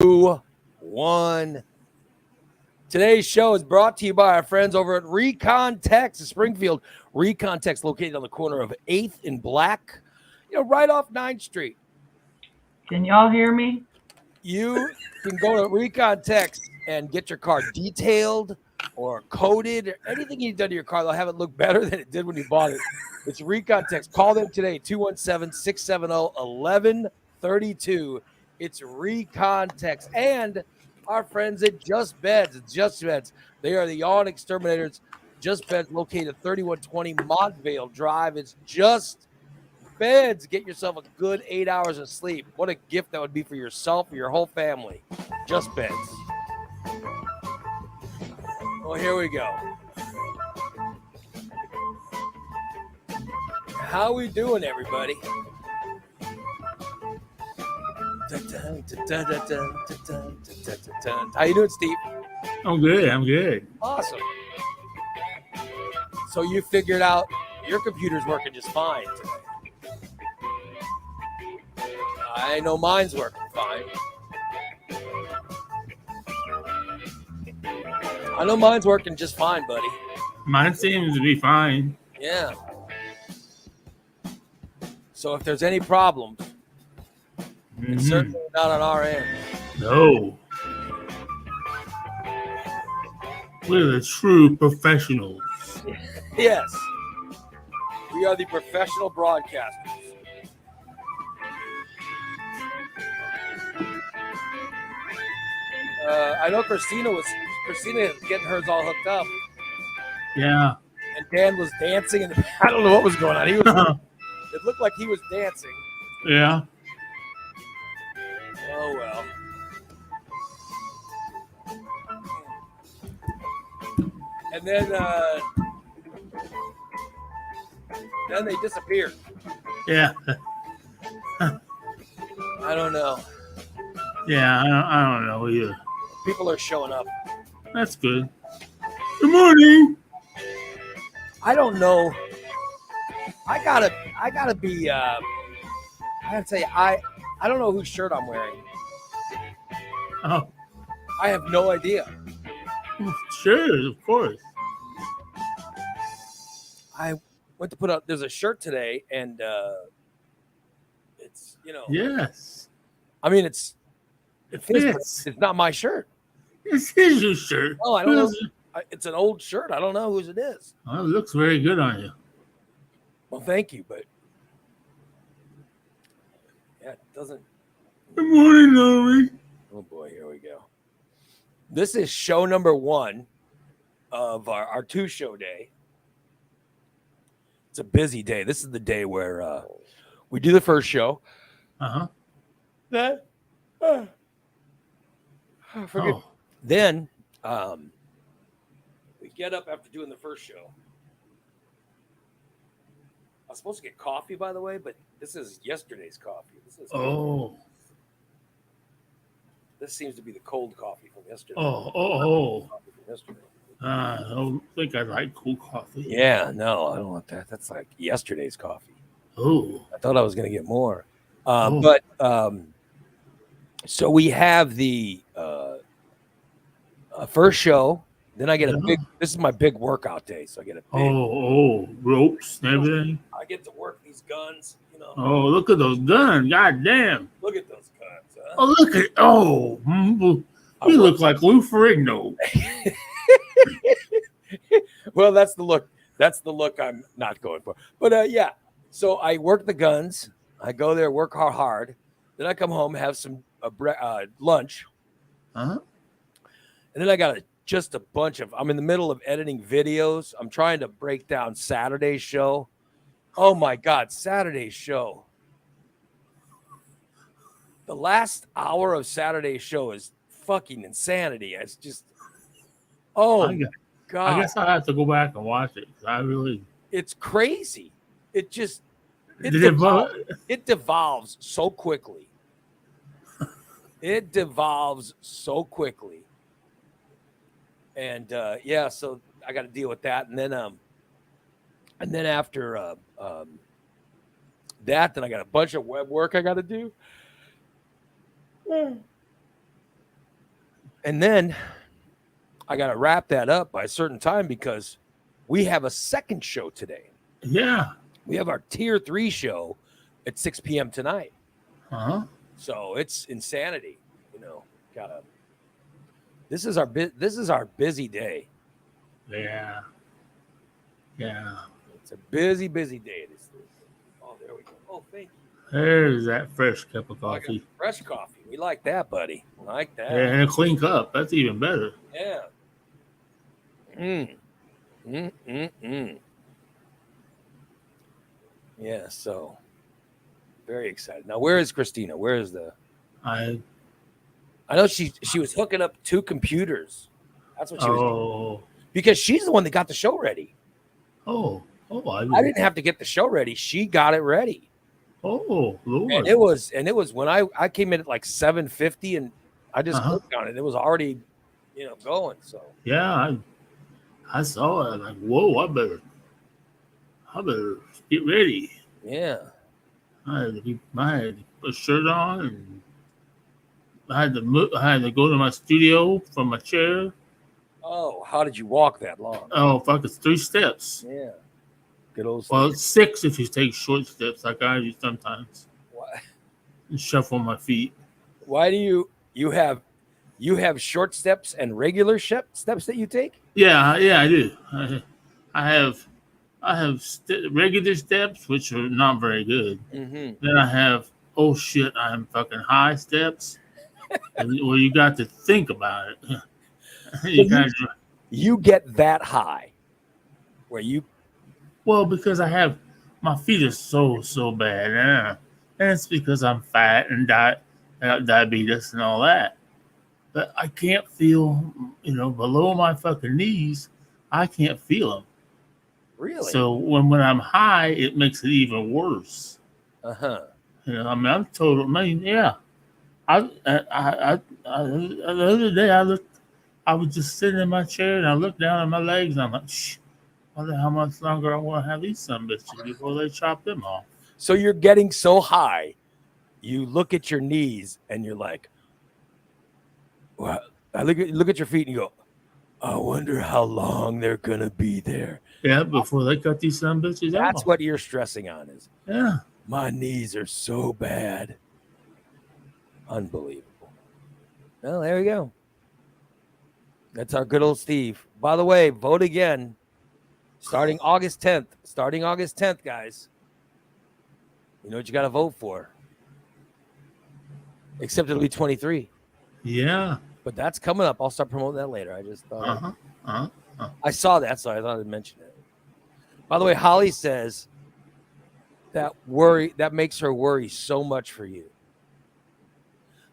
2, 1. Today's show is brought to you by our friends over at Recon Tex in Springfield. Recon Tex located on the corner of 8th and Black, right off 9th Street. Can y'all hear me? You can go to Recon Tex and get your car detailed or coated or anything you've done to your car. They'll have it look better than it did when you bought it. It's Recon Tex. Call them today, 217-670-1132. It's Recon Tex. And our friends at Just Beds. Just Beds. They are the yawn exterminators. Just Beds located at 3120 Montvale Drive. It's Just Beds. Get yourself a good 8 hours of sleep. What a gift that would be for yourself or your whole family. Just Beds. Well, here we go. How we doing, everybody? How you doing, Steve? I'm good. Awesome. So you figured out your computer's working just fine today. I know mine's working fine. I know mine's working just fine, buddy. Mine seems to be fine. Yeah. So if there's any problems, it's certainly not on our end. No. We're the true professionals. Yes. We are the professional broadcasters. I know Christina is getting hers all hooked up. Yeah. And Dan was dancing, and I don't know what was going on. It looked like he was dancing. Yeah. Oh, well. And then they disappeared. Yeah. I don't know. Yeah, I don't know either. People are showing up. That's good. Good morning. I don't know. I gotta be. I gotta tell you, I don't know whose shirt I'm wearing. Oh, I have no idea. sure, of course. I went to put up. There's a shirt today, and it's Yes. I mean, it fits. Yes. It's not my shirt. This is your shirt. Oh, I don't know. It's an old shirt. I don't know whose it is. Well, it looks very good on you. Well, thank you, but yeah, it doesn't. Good morning, Lori. Oh boy, here we go. This is show number 1 of our 2-show day. It's a busy day. This is the day where we do the first show. Then forget. Oh. Then we get up after doing the first show. I was supposed to get coffee, by the way, but this is yesterday's coffee. This seems to be the cold coffee from yesterday. Coffee from yesterday. I don't think I like cold coffee. Yeah, no, I don't want that. That's like yesterday's coffee. Oh. I thought I was going to get more. But so we have the first show. Then I get this is my big workout day. So I get a big. Ropes and everything. I get to work these guns, Oh, look at those guns. God damn. Look at those guns. Huh? Oh, look at, you look like Lou Ferrigno. Well, that's the look. That's the look I'm not going for. But yeah, so I work the guns. I go there, work hard. Then I come home, have some lunch. Uh-huh. And then I got just a bunch of. I'm in the middle of editing videos. I'm trying to break down Saturday's show. Oh my God, Saturday's show. The last hour of Saturday's show is fucking insanity. It's just, God. I guess I have to go back and watch it. It's crazy. It just, it devolves so quickly. It devolves so quickly. And yeah, so I got to deal with that. And then after that, then I got a bunch of web work I got to do. And then I got to wrap that up by a certain time because we have a second show today. Yeah. We have our tier 3 show at 6 p.m. tonight. Uh-huh. So it's insanity, you know. This is our busy day. Yeah. Yeah. It's a busy day. Oh, there we go. Oh, thank you. There's that fresh cup of Oh, I got coffee. fresh coffee. We like that, buddy. I like that. Yeah, and a clean cup. That's even better. Yeah. Yeah, so very excited. Now, where is Christina? Where is I know she was hooking up 2 computers. That's what she was doing. Because she's the one that got the show ready. I didn't have to get the show ready. She got it ready. Oh, Lord. And it was when I came in at like 7:50 and I just clicked on it. It was already, going. So yeah, I saw it. Like, whoa, I better get ready. Yeah. I had to put a shirt on, and I had to go to my studio from my chair. Oh, how did you walk that long? Oh, fuck, it's 3 steps. Yeah. Good old. Well, it's 6 if you take short steps, like I do sometimes. Why? And shuffle my feet. Why do you have short steps and regular steps that you take? Yeah, I do. I have regular steps, which are not very good. Mm-hmm. Then I have, oh shit, I'm fucking high steps. Well, you got to think about it. You get that high where you. Well, because my feet are so bad. And it's because I'm fat and diabetes and all that. But I can't feel, below my fucking knees, I can't feel them. Really? So when I'm high, it makes it even worse. Uh-huh. I'm total. Yeah. The other day I was just sitting in my chair and I looked down at my legs and I'm like, I wonder how much longer I want to have these some bitches before they chop them off. So you're getting so high, you look at your knees and you're like, well, I look at your feet and you go, I wonder how long they're gonna be there. Yeah, before they cut these some bitches off. That's what you're stressing on is. Yeah. My knees are so bad. Unbelievable. Well, there we go. That's our good old Steve. By the way, vote again. Starting August 10th, guys. You know what you got to vote for. Except it'll be 23. Yeah. But that's coming up. I'll start promoting that later. I just thought. I saw that, so I thought I'd mention it. By the way, Holly says that makes her worry so much for you.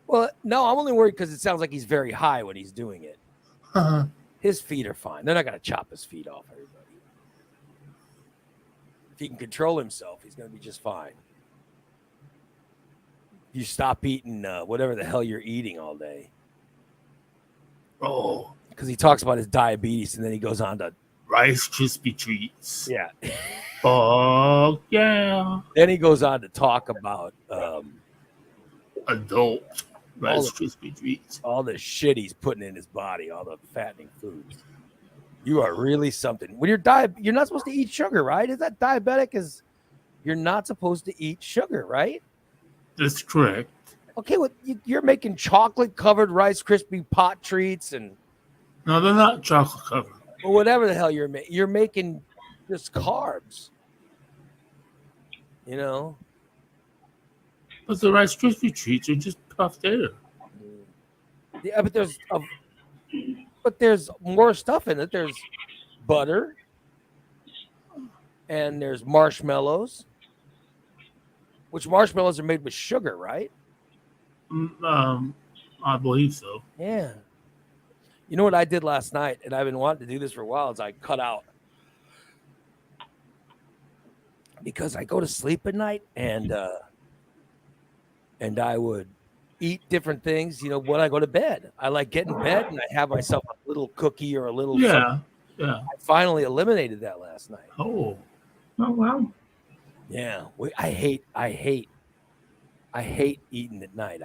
Well, no, I'm only worried because it sounds like he's very high when he's doing it. His feet are fine. They're not going to chop his feet off, everybody. If he can control himself, he's going to be just fine. You stop eating whatever the hell you're eating all day. Oh. Because he talks about his diabetes, and then he goes on to Rice Krispie treats. Yeah. Oh, yeah. Then he goes on to talk about adult Rice Krispie treats. All the shit he's putting in his body, all the fattening foods. You are really something. When you're not supposed to eat sugar, right? Is that diabetic? You're not supposed to eat sugar, right? That's correct. Okay, well, you're making chocolate-covered Rice Krispie pot treats and... No, they're not chocolate-covered. Or whatever the hell you're making. You're making just carbs. You know? But the Rice Krispie treats are just puffed air. Yeah, but there's more stuff in it. There's butter. And there's marshmallows. Which marshmallows are made with sugar, right? I believe so. Yeah. You know what I did last night, and I've been wanting to do this for a while, is I cut out. Because I go to sleep at night, and I would eat different things, when I go to bed. I like get in bed, and I have myself a little cookie or a little something. Yeah. I finally eliminated that last night. Oh, wow. Yeah. I hate eating at night.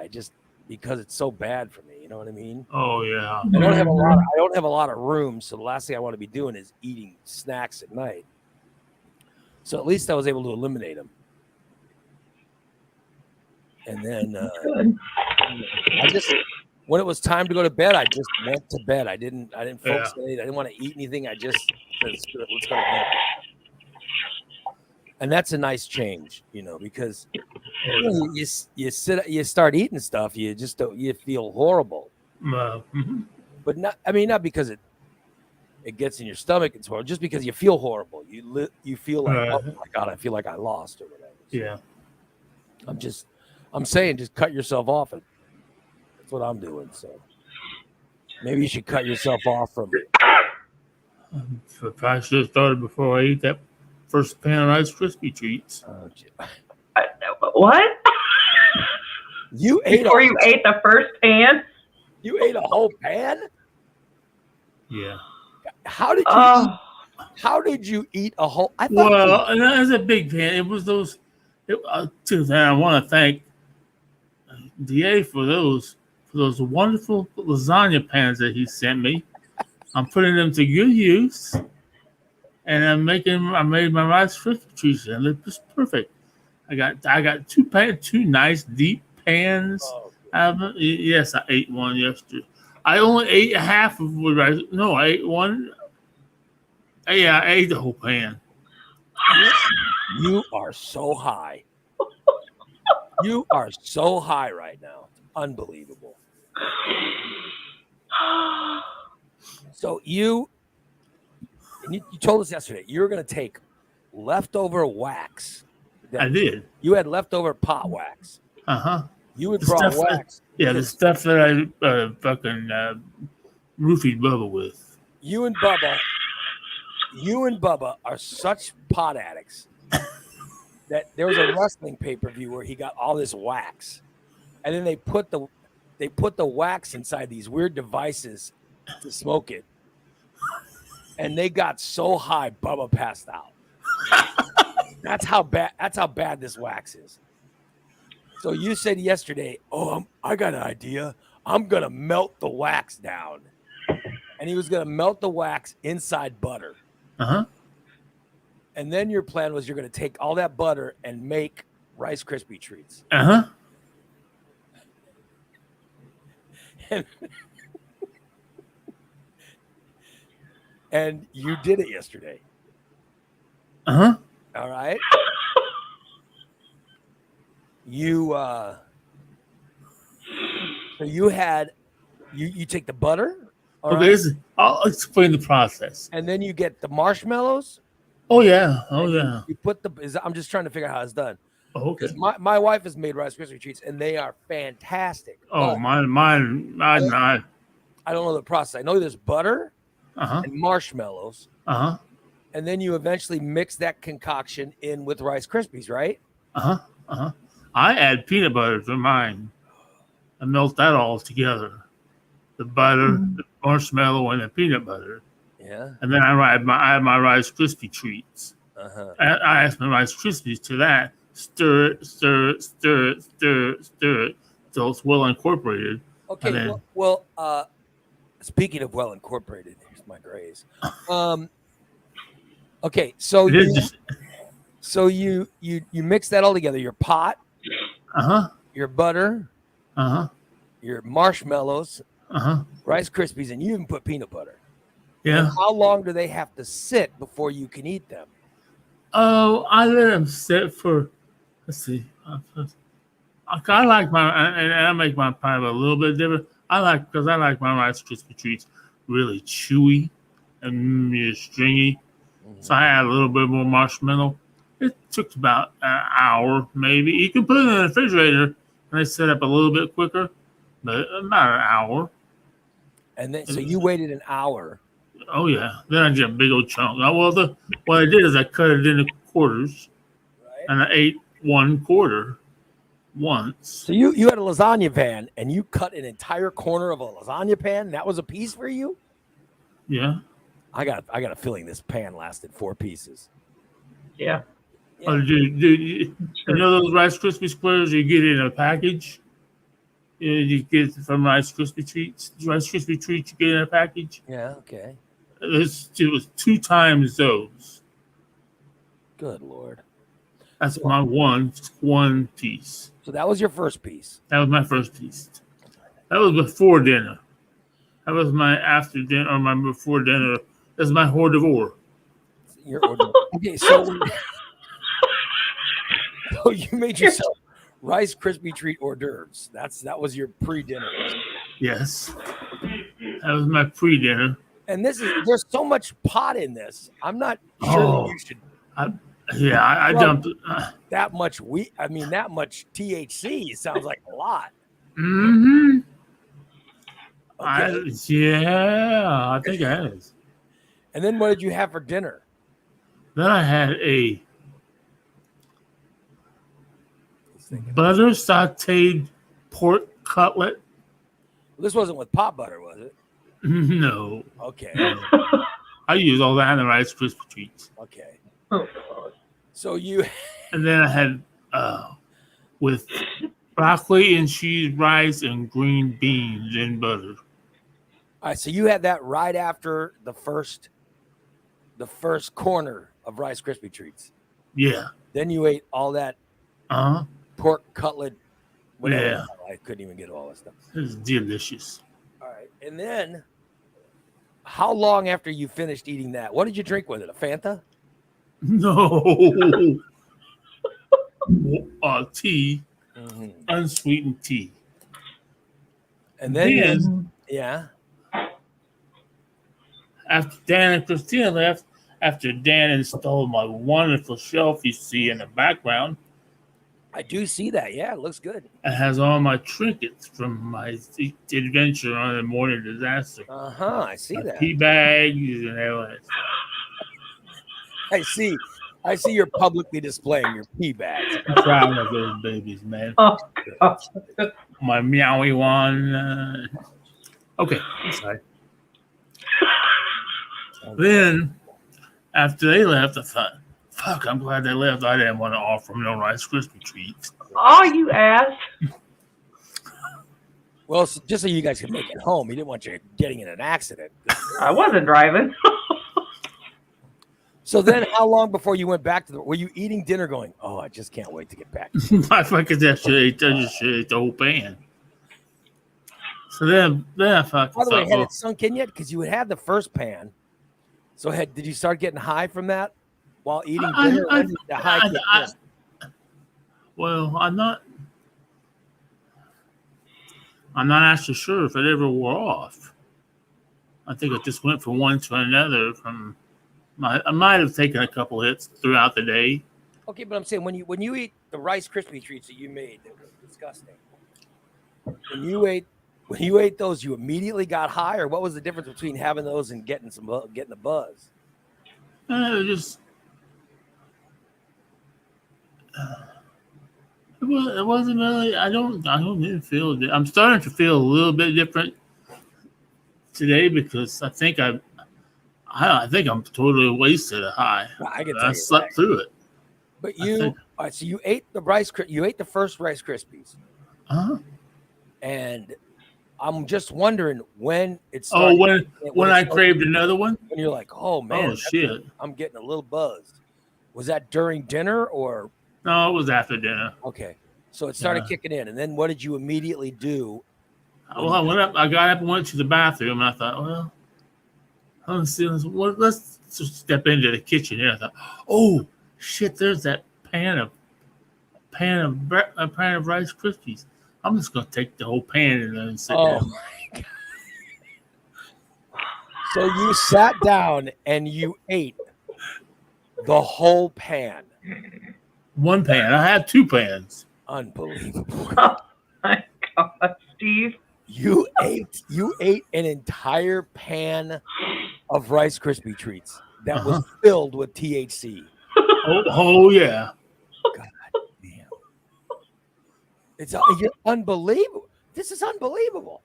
because it's so bad for me. You know what I mean? Oh yeah. I don't have a lot of room, so the last thing I want to be doing is eating snacks at night. So at least I was able to eliminate them. And then Good. I just, when it was time to go to bed, I just went to bed. I didn't focus on anything. I didn't want to eat anything. I just said, "Screw it, let's go to bed." And that's a nice change, because you start eating stuff, you just don't, you feel horrible. Mhm. But not because it gets in your stomach and so just because you feel horrible. You feel like, oh my God, I feel like I lost or whatever. So Yeah. I'm saying just cut yourself off. That's what I'm doing. So maybe you should cut yourself off from it. So I should have started before I ate that first pan of Rice Krispie treats. What? You ate Before you ate the first pan? You ate a whole pan? Yeah. How did you eat a whole? I thought Well, and that was a big pan. It was those. And I want to thank DA for those wonderful lasagna pans that he sent me. I'm putting them to good use, and I made my Rice Krispie treats, and it was perfect. I got two nice deep pans. Yes, I ate one yesterday. I only ate half of the rice. No, I ate one. Yeah, I ate the whole pan. You are so high. You are so high right now. It's unbelievable. So you told us yesterday you were going to take leftover wax. I did. You had leftover pot wax. Uh-huh. You had brought wax. The stuff that I fucking roofied Bubba with. You and Bubba are such pot addicts that there was a wrestling pay-per-view where he got all this wax, and then they put the wax inside these weird devices to smoke it, and they got so high Bubba passed out. That's how bad this wax is. So you said yesterday, I got an idea. I'm going to melt the wax down. And he was going to melt the wax inside butter. Uh-huh. And then your plan was you're going to take all that butter and make Rice Krispie treats. Uh-huh. And you did it yesterday. Uh-huh. All right. So you take the butter. Okay, I'll explain the process. And then you get the marshmallows. Oh yeah. You put I'm just trying to figure out how it's done. Oh, okay. My wife has made Rice Krispie treats and they are fantastic. Oh, mine. I don't know the process. I know there's butter and marshmallows. Uh-huh. And then you eventually mix that concoction in with Rice Krispies, right? Uh-huh. Uh-huh. I add peanut butter to mine. I melt that all together. The butter, the marshmallow, and the peanut butter. Yeah. And then I add my Rice Krispie treats. Uh-huh. I add my Rice Krispies to that. Stir it till it's well incorporated. Okay. Then, speaking of well incorporated, here's my grays. Okay, so you mix that all together. Your pot, your butter, your marshmallows, Rice Krispies, and you even put peanut butter. Yeah. And how long do they have to sit before you can eat them? Oh, I let them sit for. Let's see. I like and I make my pie a little bit different. Because I like my Rice Krispie treats really chewy and stringy. So I add a little bit more marshmallow. It took about an hour, maybe. You can put it in the refrigerator and they set up a little bit quicker, but about an hour. And then, so you waited an hour. Oh yeah. Then I did a big old chunk. What I did is I cut it into quarters, and I ate 1 quarter once. So you had a lasagna pan and you cut an entire corner of a lasagna pan. That was a piece for you. Yeah. I got a feeling this pan lasted 4 pieces. Yeah. Oh, dude, you know those Rice Krispie squares you get in a package? You get it from Rice Krispie treats. Rice Krispie treats you get in a package. Yeah. Okay. It was 2 times those. Good Lord. That's So, my one piece. so that was your first piece. That was my first piece. That was before dinner. That was my after dinner or my before dinner. That's my hors d'oeuvre. Your order. Okay. So, so you made yourself Rice Krispie treat hors d'oeuvres. That was your pre-dinner. Yes. That was my pre-dinner. And there's so much pot in this. I'm not sure Oh. that you should I Well, dumped. that much wheat. I mean, that much THC sounds like a lot. Mm-hmm. Okay. I think it is. And then what did you have for dinner? Then I had a He's thinking. butter sauteed pork cutlet. This wasn't with pot butter, was it? No, Okay. I use all that in the Rice Krispie treats. Okay. Oh, God. So you And then I had with broccoli and cheese, rice, and green beans and butter. all right, so you had that right after the first corner of Rice Krispie treats. Yeah. Then you ate all that Uh-huh. pork cutlet. Whatever. Yeah. I couldn't even get all that stuff. It was delicious. All right. And then how long after you finished eating that? What did you drink with it? A Fanta? No. Tea, unsweetened tea. And then you- Then, yeah. after Dan and Christina left, after Dan installed my wonderful shelf you see in the background, I do see that. Yeah, it looks good. it has all my trinkets from my adventure on the morning disaster. Uh-huh. I see My that. pea bags and everything. I see you're publicly displaying your pee bags. I'm proud of those babies, man. Oh, God. My meowy one. Okay, I'm sorry. Then, after they left, I thought, fuck, I'm glad they left. I didn't want to offer them no Rice Krispie treats. Oh, you ass. Well, just so you guys can make it home, he didn't want you getting in an accident. I wasn't driving. So then, how long before you went back to were you eating dinner going, oh, I just can't wait to get back? I fucking just ate the whole pan. So then I fucking By the way, thought, had well, it sunk in yet? Because you had the first pan. So did you start getting high from that while eating dinner? When did the high kick in? well, I'm not actually sure if it ever wore off. I think it just went from one to another. I might have taken a couple hits throughout the day. Okay, but I'm saying when you eat the Rice Krispie treats that you made that was disgusting, when you ate those, you immediately got high, or what was the difference between having those and getting the buzz? It just it wasn't really. I don't even feel. I'm starting to feel a little bit different today because I think I'm totally wasted a high. I can tell I you slept that. through it. But I think- all right, so you ate the first Rice Krispies, Uh-huh. and I'm just wondering when it Oh, started. when I craved another one. when you're like, oh man, Oh shit! I'm getting a little buzzed. Was that during dinner or No, it was after dinner. okay? So it started Yeah. kicking in, and then what did you immediately do? Well, I went up. I got up and went to the bathroom, and I thought, well, let's just step into the kitchen here. I thought, oh shit, there's that pan of Rice Krispies. I'm just gonna take the whole pan and then sit Oh down. my god! So you sat down and you ate the whole pan. One pan. I had 2 pans. Unbelievable! Oh, my God, Steve. You ate an entire pan of Rice Krispie treats that was filled with THC. Oh yeah. Damn. You're unbelievable. This is unbelievable.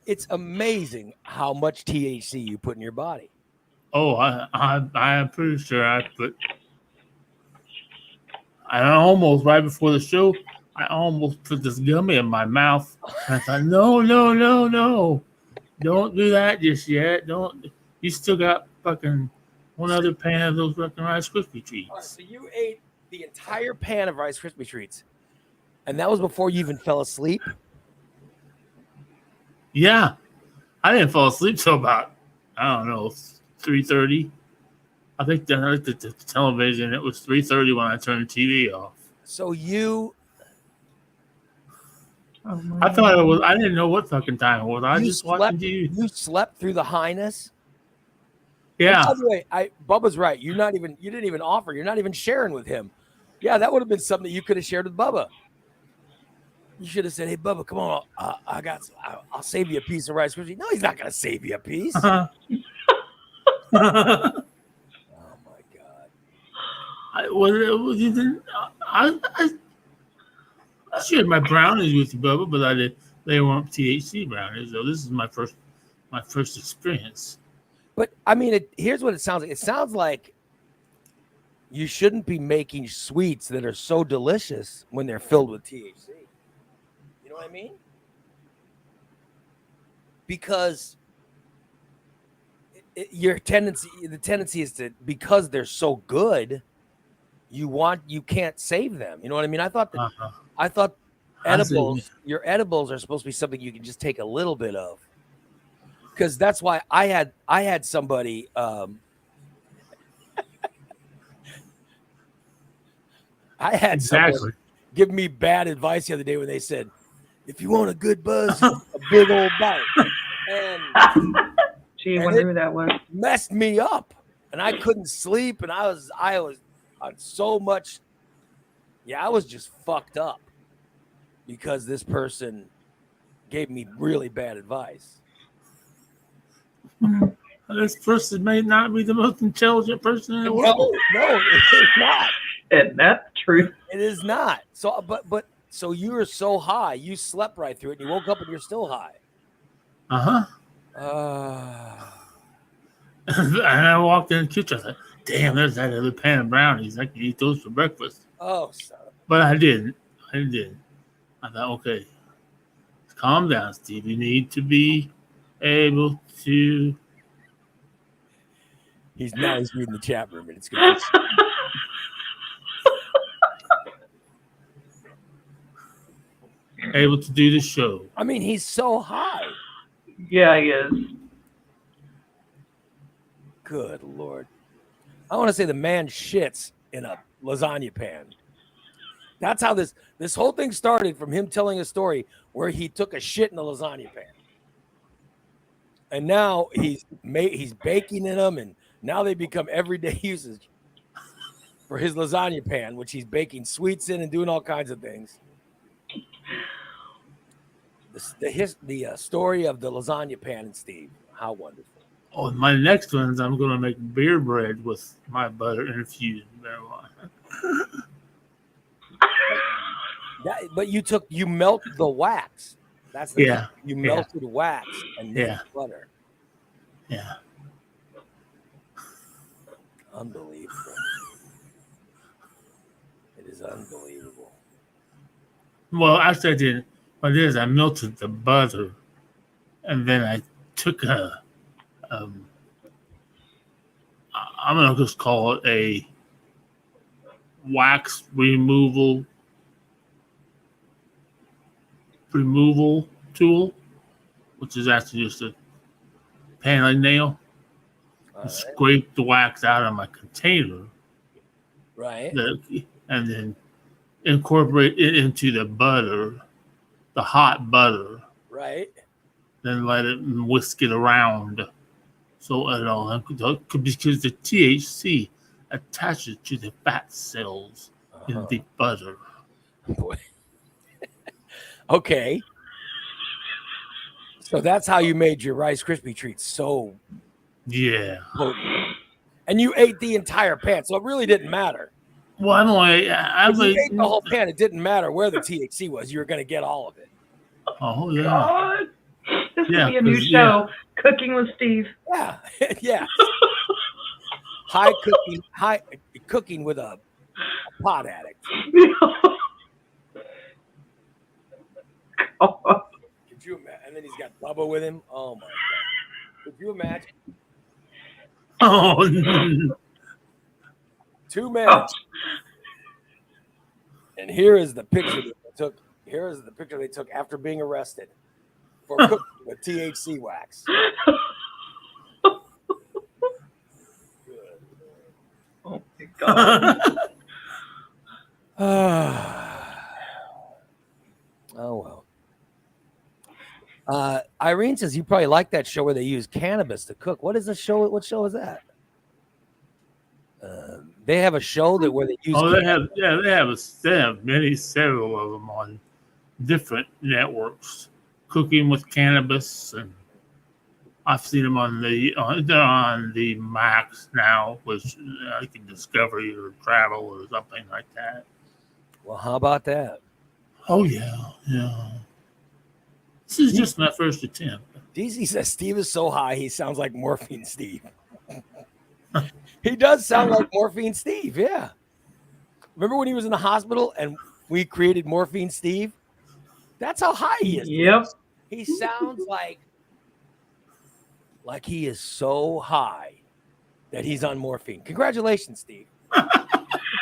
It's amazing how much THC you put in your body. Oh, I am pretty sure I I almost, right before the show, I almost put this gummy in my mouth. And I thought, no. Don't do that just yet. Don't. You still got fucking one other pan of those fucking Rice Krispie treats. All right, so you ate the entire pan of Rice Krispie treats, and that was before you even fell asleep. Yeah. I didn't fall asleep till about, I don't know, 3:30. I think I looked at the television. It was 3:30 when I turned the TV off. So you I thought it was. I didn't know what fucking time it was. I You just watched slept- TV. you slept through the highness. Yeah. And by the way, Bubba's right. You didn't even offer. You're not even sharing with him. Yeah, that would have been something that you could have shared with Bubba. You should have said, "Hey, Bubba, come on. I'll save you a piece of Rice Krispie." No, he's not going to save you a piece. Oh my god! I shared my brownies with you, Bubba, but they weren't THC brownies. So this is my first experience. But I mean, here's what it sounds like. It sounds like you shouldn't be making sweets that are so delicious when they're filled with THC. You know what I mean? Because the tendency is to, because they're so good, you can't save them. You know what I mean? I thought your edibles are supposed to be something you can just take a little bit of. Because that's why I had somebody Exactly. give me bad advice the other day when they said, if you want a good buzz, a big old bite. And Gee, I wonder who that was. messed me up. And I couldn't sleep, and I was on so much. Yeah, I was just fucked up because this person gave me really bad advice. This person may not be the most intelligent person in the world. No, it's not. And that's the truth. It is not. So, but so you were so high, you slept right through it, and you woke up and you're still high. And I walked in the kitchen. I thought, damn, there's that other pan of brownies. I can eat those for breakfast. Oh, son. But I didn't. I thought, okay, calm down, Steve. You need to be able to. He's reading the chat room, and it's good. Able to do the show. I mean, he's so high. Yeah, he is. Good Lord. I want to say the man shits in a lasagna pan. That's how this whole thing started, from him telling a story where he took a shit in a lasagna pan. And now he's baking in them, and now they become everyday usage for his lasagna pan, which he's baking sweets in and doing all kinds of things. The story of the lasagna pan and Steve. How wonderful. Oh, my next one is I'm going to make beer bread with my butter infused marijuana. But you melt the wax. That's the Yeah. thing. You melted wax and made butter. Yeah. Unbelievable. It is unbelievable. Well, actually, I didn't. What it is, I melted the butter, and then I took I'm gonna just call it a wax removal tool, which is actually just a paneling nail. All Scrape the wax out of my container, right. and then incorporate it into the butter, the hot butter. Right. Then let it whisk it around. So it all, because the THC attaches to the fat cells in the butter. Boy. Okay. So that's how you made your Rice Krispie treats so Yeah. potent. And you ate the entire pan, so it really didn't matter. Well, anyway, If you ate the whole pan, it didn't matter where the THC was. You were going to get all of it. Oh yeah. God. This Yeah, would be a new 'cause, show, Cooking with Steve. Yeah. Yeah. High cooking with a a pot addict. God. Could you imagine? And then he's got Bubba with him. Oh my god! Could you imagine? Oh, Two men. And here is the picture that they took. Here is the picture they took after being arrested for cooking with THC wax. Oh my God. Oh well. Irene says you probably like that show where they use cannabis to cook. What is the show? What show is that? They have a show that where they use. oh, they have several of them on different networks. Cooking with Cannabis, and I've seen them on they're on the Max now, which I can Discovery or Travel or something like that. Well, how about that? Oh yeah. This is just my first attempt. DZ says Steve is so high he sounds like Morphine Steve. He does sound like Morphine Steve, yeah. Remember when he was in the hospital and we created Morphine Steve? That's how high he is. Yep. He sounds like he is so high that he's on morphine. Congratulations, Steve.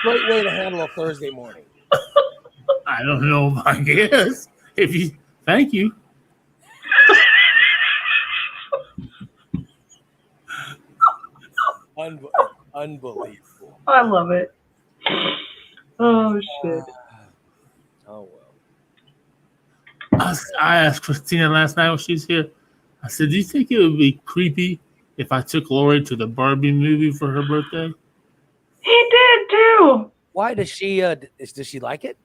Great way to handle a Thursday morning. I don't know, I guess. Thank you. Unbelievable. I love it. Oh shit. Oh well. I asked Christina last night when she was here. I said, "Do you think it would be creepy if I took Lori to the Barbie movie for her birthday?" He did too. Why does she? Does she like it?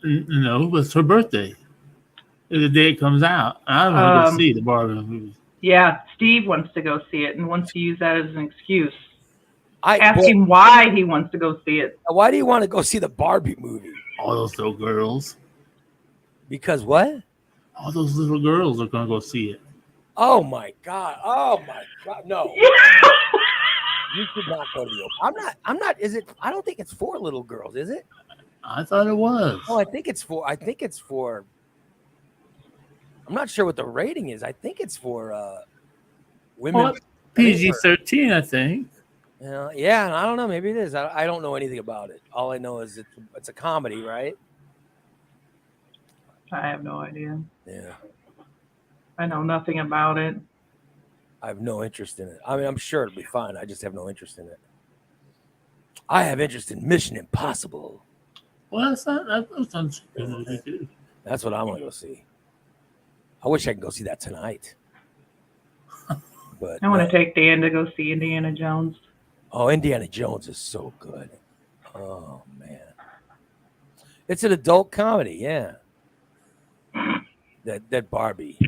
No, it's her birthday. The day it comes out. I don't want to go see the Barbie movie. Yeah, Steve wants to go see it and wants to use that as an excuse. Ask him why he wants to go see it. Why do you want to go see the Barbie movie? All those little girls. Because what? All those little girls are going to go see it. Oh my god! No. You should not go to the open. I'm not. Is it? I don't think it's for little girls. Is it? I thought it was. Oh, I think it's for. I'm not sure what the rating is. I think it's for women. Well, PG-13, I think. Yeah, and I don't know. Maybe it is. I don't know anything about it. All I know is it's a comedy, right? I have no idea. Yeah. I know nothing about it. I have no interest in it. I mean, I'm sure it'll be fine. I just have no interest in it. I have interest in Mission Impossible. Well, that's not a good movie, too. That's what I want to go see. I wish I could go see that tonight. But I want to take Dan to go see Indiana Jones. Oh, Indiana Jones is so good. Oh, man. It's an adult comedy, yeah. That Barbie.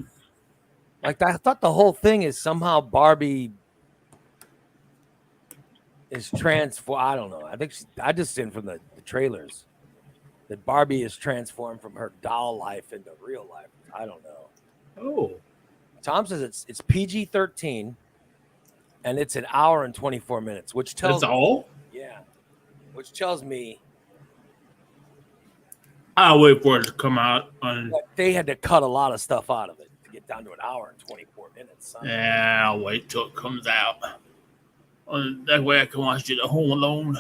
Like, I thought the whole thing is somehow Barbie is transformed. I don't know. I think I just seen from the trailers that Barbie is transformed from her doll life into real life. I don't know. Oh. Tom says it's PG-13 and it's an hour and 24 minutes, which tells That's all? Yeah. Which tells me I'll wait for it to come out on. They had to cut a lot of stuff out of it to get down to an hour and 24 minutes. Son. Yeah, I'll wait till it comes out. That way I can watch it at home alone.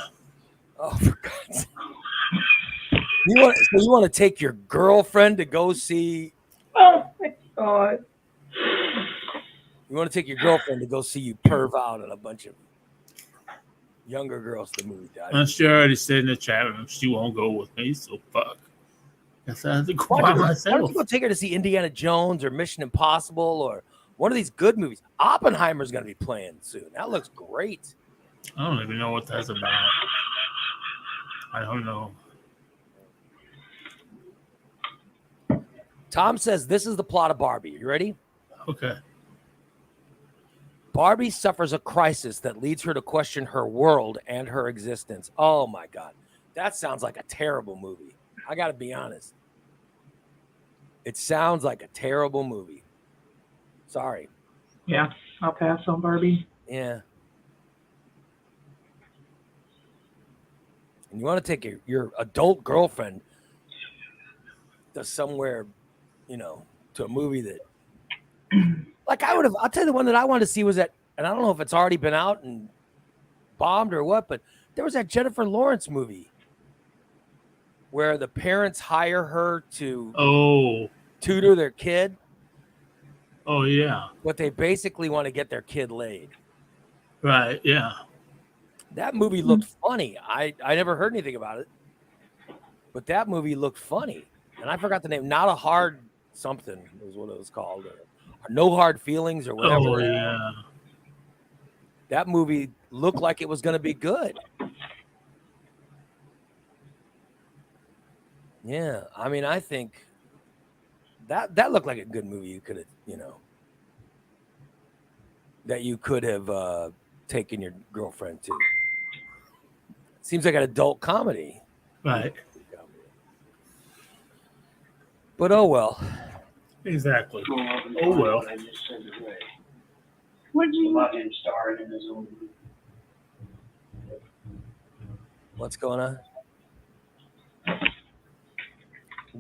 Oh, for God's sake. You want to take your girlfriend to go see? Oh my God. You want to take your girlfriend to go see you perv out on a bunch of younger girls to the movie? She already said in the chat room she won't go with me, so fuck. Guess I have to go by myself. Why don't you go take her to see Indiana Jones or Mission Impossible or one of these good movies? Oppenheimer's going to be playing soon. That looks great. I don't even know what that's about. I don't know. Tom says this is the plot of Barbie. You ready? Okay. Barbie suffers a crisis that leads her to question her world and her existence. Oh, my God. That sounds like a terrible movie. I got to be honest. It sounds like a terrible movie. Sorry. Yeah, I'll pass on Barbie. Yeah. and you want to take your adult girlfriend to somewhere, to a movie that, like I'll tell you the one that I wanted to see was that, and I don't know if it's already been out and bombed or what, but there was that Jennifer Lawrence movie where the parents hire her to tutor their kid. Oh, yeah. But they basically want to get their kid laid. Right, yeah. That movie looked funny. I never heard anything about it. But that movie looked funny. And I forgot the name. Not a Hard Something was what it was called. Or No Hard Feelings or whatever. Oh, yeah. That movie looked like it was going to be good. Yeah. I mean, I think that looked like a good movie you could have, that you could have taken your girlfriend to. Seems like an adult comedy. Right. But oh well. Exactly. Oh well. What do you? Let him star in his own movie. What's going on?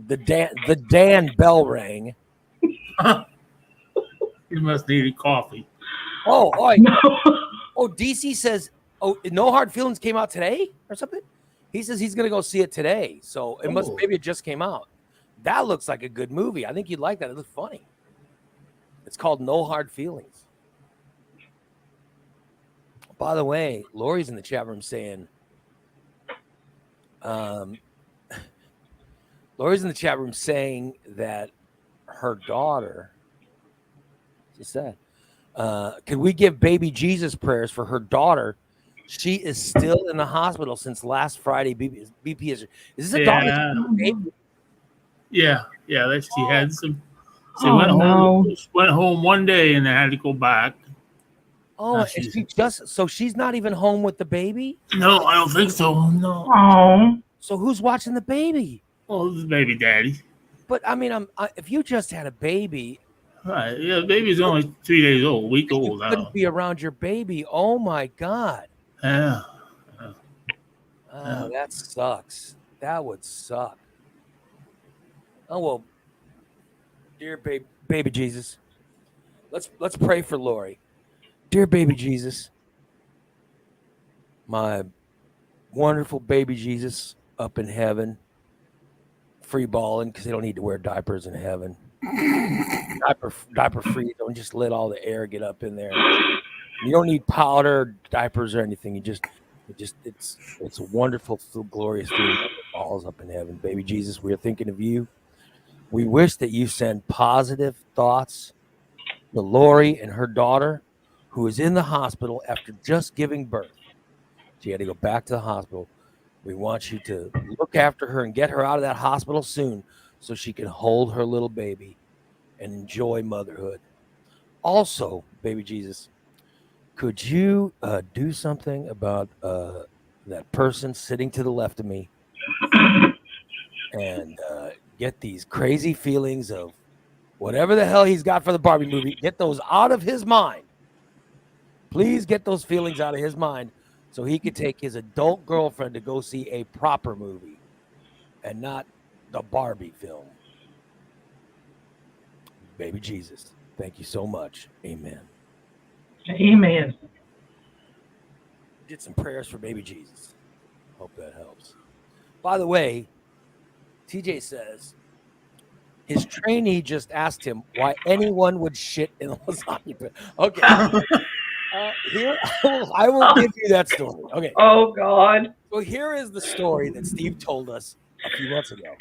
The Dan bell rang. You must need coffee. Oh, No. oh, DC says, No Hard Feelings came out today or something. He says he's gonna go see it today. So maybe it just came out. That looks like a good movie. I think you'd like that. It looks funny. It's called No Hard Feelings. By the way, Lori's in the chat room saying, Lori's in the chat room saying that her daughter, she said, could we give baby Jesus prayers for her daughter? She is still in the hospital since last Friday. BP is this a daughter? Yeah. She had some. She Oh, went home. no. Went home one day and had to go back. Oh, and she's not even home with the baby? No, I don't think so. No. Oh. So who's watching the baby? Well, the baby daddy. But I mean, if you just had a baby, Right. Yeah, the baby's only 3 days old, a week you old now. couldn't be around your baby. Oh my God. Yeah. Oh, that sucks. That would suck. Oh well, dear baby Jesus, let's pray for Lori. Dear baby Jesus, my wonderful baby Jesus up in heaven, free balling because they don't need to wear diapers in heaven. Diaper free. Don't just let all the air get up in there. You don't need powder, diapers, or anything. It's a wonderful, glorious feeling. Balls up in heaven, baby Jesus. We are thinking of you. We wish that you send positive thoughts to Lori and her daughter, who is in the hospital after just giving birth. She had to go back to the hospital. We want you to look after her and get her out of that hospital soon so she can hold her little baby and enjoy motherhood. Also, baby Jesus, could you do something about that person sitting to the left of me and get these crazy feelings of whatever the hell he's got for the Barbie movie, get those out of his mind. Please get those feelings out of his mind so he could take his adult girlfriend to go see a proper movie and not the Barbie film. Baby Jesus, thank you so much. Amen. Amen. Did some prayers for baby Jesus. Hope that helps. By the way, TJ says his trainee just asked him why anyone would shit in the lasagna pit. Okay. Here, I will give you that story. Okay. Oh, God. So here is the story that Steve told us a few months ago.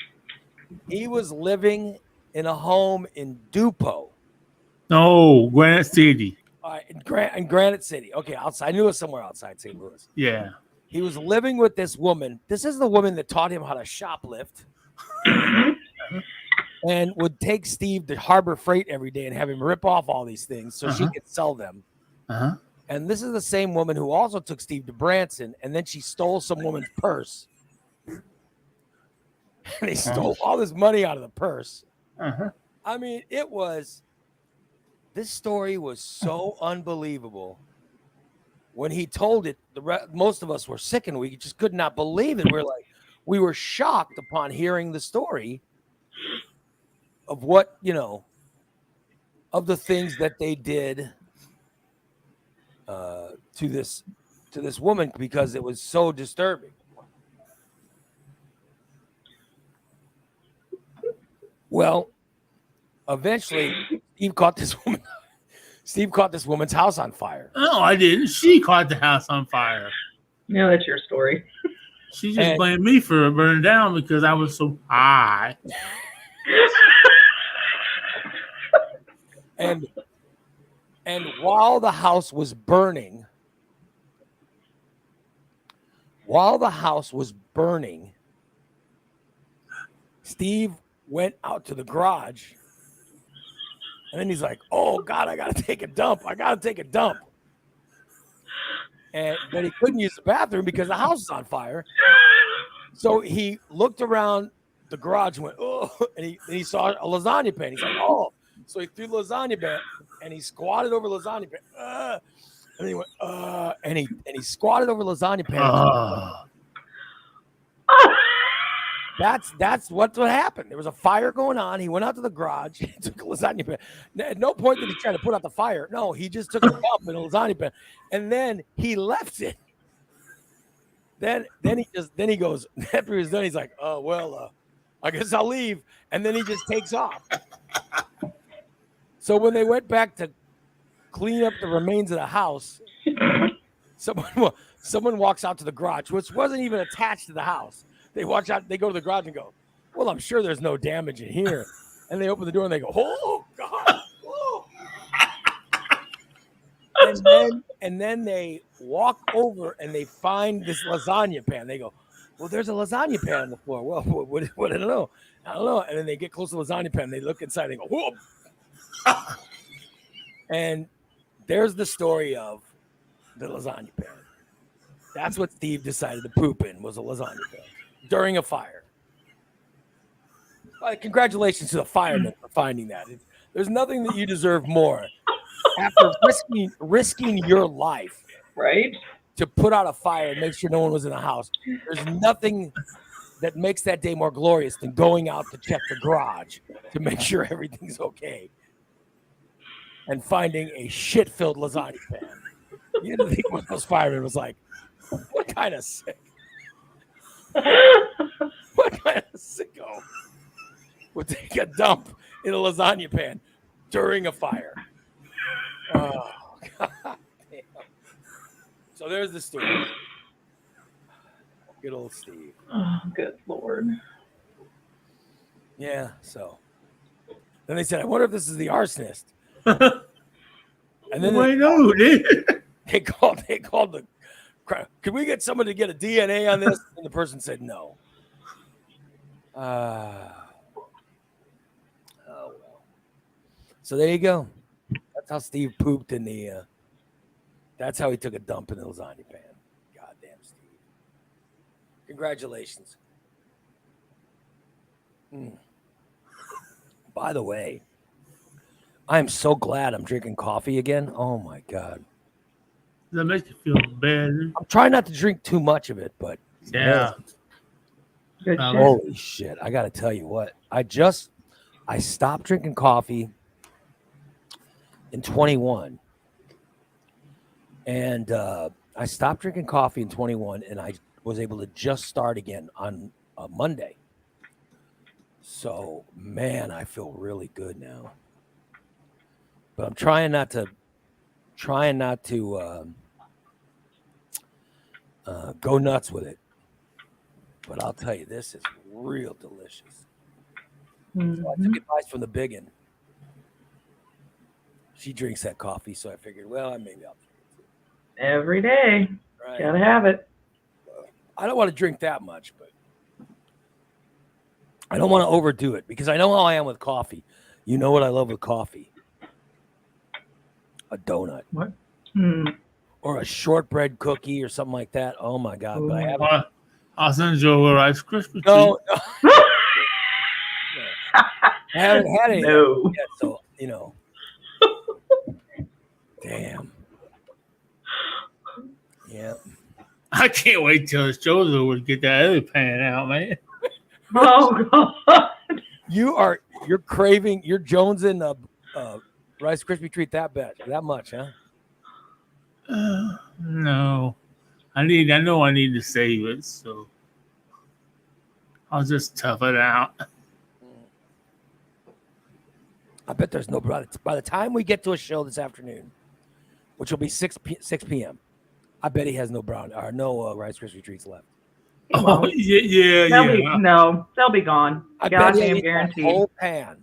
He was living in a home in Dupo. No, Granite City. In Granite City. Okay, outside. I knew it was somewhere outside St. Louis. Yeah. He was living with this woman. This is the woman that taught him how to shoplift and would take Steve to Harbor Freight every day and have him rip off all these things so she could sell them. Uh-huh. And this is the same woman who also took Steve to Branson, and then she stole some woman's purse. And they stole all this money out of the purse. Uh-huh. I mean, this story was so unbelievable when he told it, most of us were sick and we just could not believe it. We were shocked upon hearing the story of what, of the things that they did to this woman, because it was so disturbing. Well, eventually Steve caught this woman's house on fire. No, I didn't. She caught the house on fire. Yeah, that's your story. She just blamed me for it burning down because I was so high. And while the house was burning, Steve went out to the garage, and then he's like, "Oh God, I gotta take a dump. But he couldn't use the bathroom because the house is on fire. So he looked around the garage and went, "Oh," and he saw a lasagna pan. He's like, "Oh." So he threw the lasagna pan and he squatted over lasagna pan. And then he went, and he squatted over lasagna pan. That's what happened. There was a fire going on. He went out to the garage. He took a lasagna pan. At no point did he try to put out the fire. No, he just took a dump in a lasagna pan, and then he left it. Then he goes, after he's done, he's like, "Oh well, I guess I'll leave," and then he just takes off. So when they went back to clean up the remains of the house, someone walks out to the garage, which wasn't even attached to the house. They watch out. They go to the garage and go, "Well, I'm sure there's no damage in here." And they open the door and they go, "Oh God!" Oh. And then they walk over and they find this lasagna pan. They go, "Well, there's a lasagna pan on the floor." Well, what I don't know. And then they get close to the lasagna pan. They look inside. And they go, "Whoa!" And there's the story of the lasagna pan. That's what Steve decided to poop in, was a lasagna pan during a fire. Congratulations to the firemen for finding that. There's nothing that you deserve more after risking your life, right, to put out a fire and make sure no one was in the house. There's nothing that makes that day more glorious than going out to check the garage to make sure everything's okay and finding a shit-filled lasagna pan. You didn't think one of those firemen was like, "What kind of sick? What kind of sicko would take a dump in a lasagna pan during a fire?" Oh, God damn. So there's the story. Good old Steve. Oh, good Lord. Yeah, so. Then they said, "I wonder if this is the arsonist." And then they called the "Could we get someone to get a DNA on this?" And the person said no. Oh well. So there you go. That's how Steve pooped in the. That's how he took a dump in the lasagna pan. Goddamn Steve! Congratulations. By the way, I am so glad I'm drinking coffee again. Oh my God. That makes you feel bad. I'm trying not to drink too much of it, but yeah. Good shit. Holy shit. I got to tell you what. I stopped drinking coffee in 21. And I stopped drinking coffee in 21, and I was able to just start again on a Monday. So, man, I feel really good now. But I'm trying not to go nuts with it. But I'll tell you, this is real delicious. Mm-hmm. So I took advice from the biggin. She drinks that coffee, so I figured, well, maybe I'll drink it. Every day. Right. Gotta have it. I don't want to drink that much, but I don't want to overdo it because I know how I am with coffee. You know what I love with coffee? A donut. What? Or a shortbread cookie or something like that. Oh my God! But I haven't. I'll send you a Rice Krispie treat. No. I haven't had any No. yet, so Damn. Yeah. I can't wait till the show's over to get that other pan out, man. Oh God. You're craving, you're jonesing a Rice Krispie treat that much, huh? No. I know I need to save it, so I'll just tough it out. I bet there's no by the time we get to a show this afternoon, which will be 6 p.m. I bet he has no Rice Krispie treats left. Oh, yeah. They'll be gone. I bet Goddamn he'll eat that guaranteed. whole pan.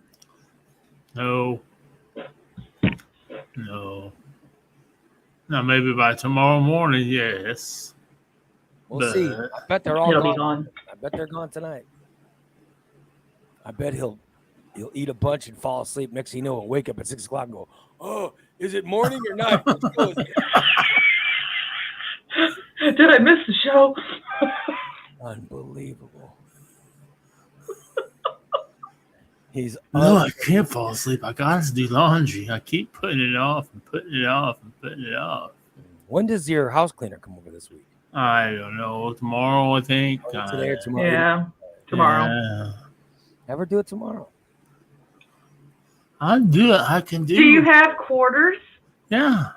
No. Now maybe by tomorrow morning, yes. We'll see. I bet they're all It'll gone. be gone. I bet they're gone tonight. I bet he'll eat a bunch and fall asleep. Next thing you know, he'll wake up at 6 o'clock and go, "Oh, is it morning or night?" Did I miss the show? Unbelievable. He's No, I can't fall asleep. I got to do laundry. I keep putting it off and putting it off and putting it off. When does your house cleaner come over this week? I don't know. Tomorrow, I think. Today or tomorrow? Yeah, tomorrow. Yeah. Have her do it tomorrow. I'll do it. I can do Do you it. have quarters? Yeah.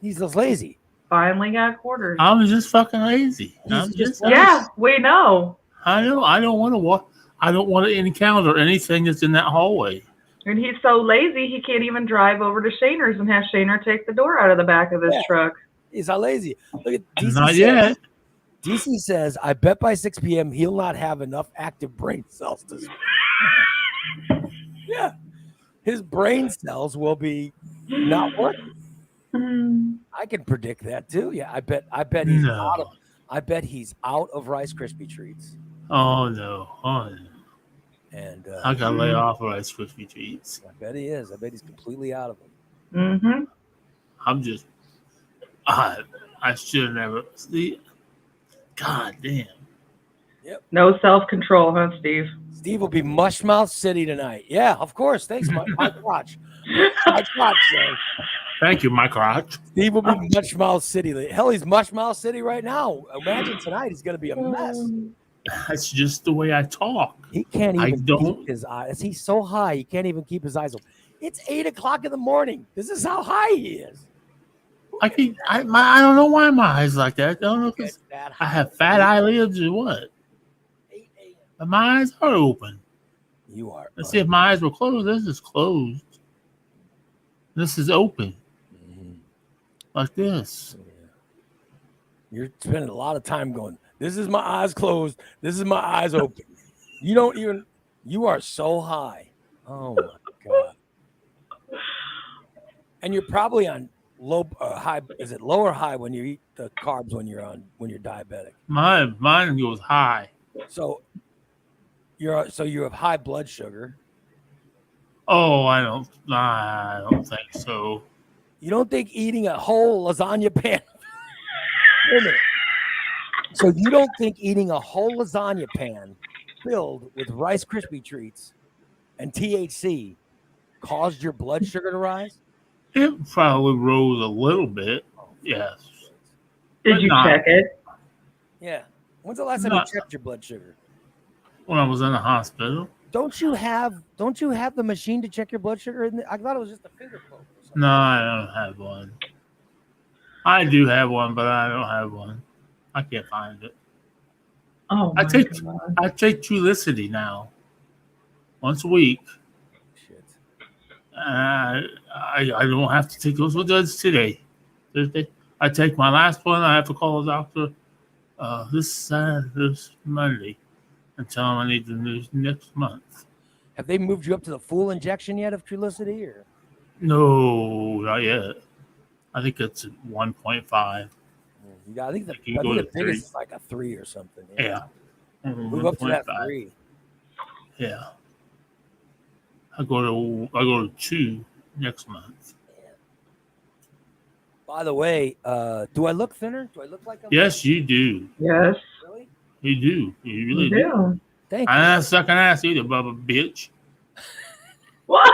He's just lazy. Finally got quarters. I'm just fucking lazy. Yeah, we know. I know. I don't want to walk. I don't want to encounter anything that's in that hallway. And he's so lazy, he can't even drive over to Shaner's and have Shaner take the door out of the back of his truck. He's how lazy. Look at DC. Not yet. DC says, I bet by 6 p.m. he'll not have enough active brain cells to speak. Yeah. His brain cells will not working. I can predict that too. Yeah, I bet he's I bet he's out of Rice Krispie treats. Oh no. And I gotta lay off Rice Krispie treats. I bet he is. I bet he's completely out of them. Mm-hmm. I'm just I should never see. God damn. Yep. No self-control, huh, Steve? Steve will be Mushmouth City tonight. Yeah, of course. Thanks, my crotch. My crotch, sir. Thank you, my crotch. Steve will be Mushmouth City. Hell, he's Mushmouth City right now. Imagine tonight he's going to be a mess. That's just the way I talk. He can't even keep his eyes. He's so high, he can't even keep his eyes open. It's 8 o'clock in the morning. This is how high he is. I don't know why my eyes like that. I don't know if I have fat eyelids or what. 8 a.m. But my eyes are open. You are. Let's see if my eyes were closed. This is closed. This is open. Like this. You're spending a lot of time going, this is my eyes closed. This is my eyes open. You are so high. Oh my God. And you're probably on high. Is it low or high when you eat the carbs when you're diabetic? Mine goes high. So you have high blood sugar. Oh, I don't think so. You don't think eating a whole lasagna pan? Wait a minute. So you don't think eating a whole lasagna pan filled with Rice Krispie treats and THC caused your blood sugar to rise? It probably rose a little bit. Yes. Did you check it? Yeah. When's the last time you checked your blood sugar? When I was in the hospital. Don't you have the machine to check your blood sugar? I thought it was just a finger poke. No, I don't have one. I do have one, but I don't have one. I can't find it. Oh, I take Trulicity now, once a week. Shit. I don't have to take those. What does today? Thursday. I take my last one. I have to call the doctor this Monday and tell him I need the news next month. Have they moved you up to the full injection yet of Trulicity? Or No, not yet. I think it's 1.5. I think the biggest is like a 3 or something. Yeah. Move up to that 3. Yeah. I go to 2 next month. By the way, do I look thinner? Do I look like I'm Yes, you do. Yes. Really? You do. You really You do. do. Thank you. I'm not sucking ass either, Bubba bitch. What?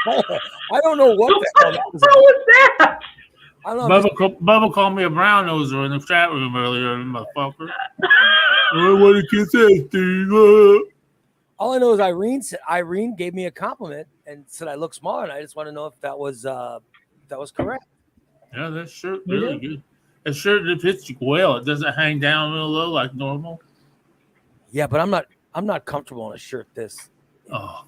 I don't know what the hell that was. What was that? I don't know. I'm just- Bubba called me a brown noser in the chat room earlier, motherfucker. What did you say, Steve? all I know is Irene gave me a compliment and said I look smart. And I just want to know if that was correct. Yeah, that shirt really good. That shirt fits you well. It doesn't hang down real low like normal. Yeah, but I'm not comfortable in a shirt this. Oh,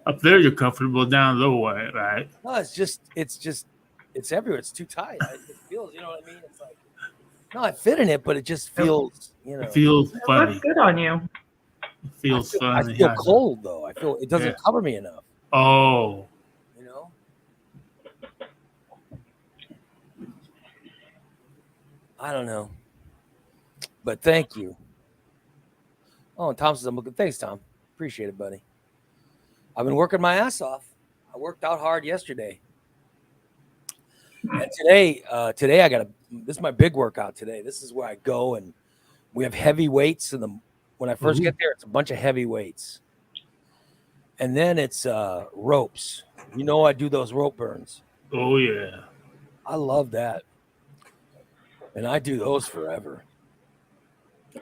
up there you're comfortable, down low way, right? No, it's everywhere. It's too tight. It feels, you know what I mean? It's like, no, I fit in it, but it just feels, you know. It feels It funny. looks good on you. It feels I funny. feel cold though. I feel it doesn't Yeah. cover me enough. Oh, You know. I don't know. But thank you. Oh, and Tom says I'm looking. Thanks, Tom. Appreciate it, buddy. I've been working my ass off. I worked out hard yesterday. And today I got this is my big workout today. This is where I go and we have heavy weights when I first get there, it's a bunch of heavy weights. And then it's ropes. You know I do those rope burns. oh yeah. I love that. And I do those forever.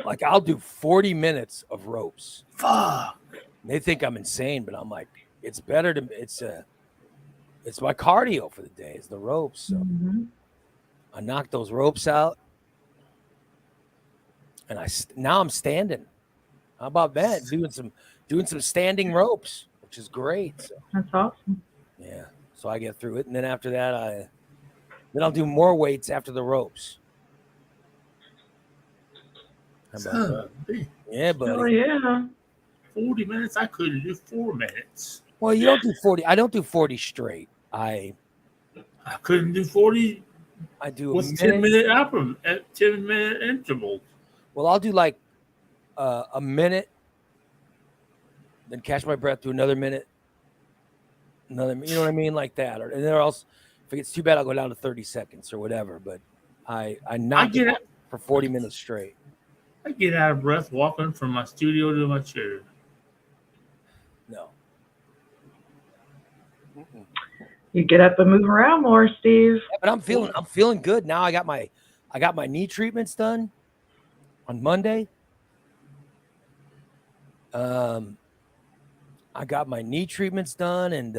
Like I'll do 40 minutes of ropes. Fuck. They think I'm insane, but I'm like, it's better to it's my cardio for the day, is the ropes. So Mm-hmm. I knock those ropes out. And now I'm standing. How about that? Doing some standing ropes, which is great. So That's awesome. yeah. So I get through it. And then after that, I'll do more weights after the ropes. How about that? Yeah, buddy. Oh yeah. 40 minutes? I couldn't do 4 minutes. Well, you don't do 40. I don't do 40 straight. I couldn't do 40. do What's a minute. 10-minute intervals? Well, I'll do like a minute, then catch my breath, do another minute, you know what I mean, like that. And then else, if it gets too bad, I'll go down to 30 seconds or whatever. But I knock it out for 40 minutes straight. I get out of breath walking from my studio to my chair. No. You get up and move around more, Steve. Yeah, but I'm feeling good now. I got my knee treatments done on Monday. I got my knee treatments done, and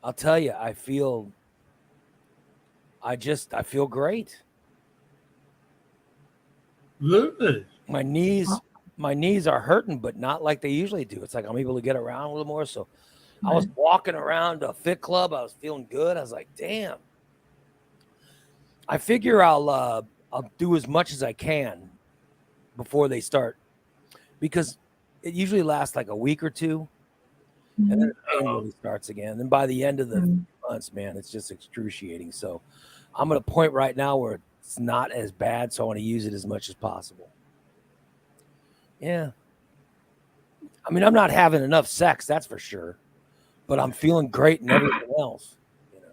I'll tell you, I feel great. Good. My knees are hurting, but not like they usually do. It's like I'm able to get around a little more. So I was walking around a fit club. I was feeling good. I was like, damn. I figure I'll do as much as I can before they start, because it usually lasts like a week or two, and then the pain really starts again. And by the end of the months, man, it's just excruciating. So I'm at a point right now where it's not as bad, so I want to use it as much as possible. Yeah. I mean, I'm not having enough sex, that's for sure, but I'm feeling great and everything else. You know,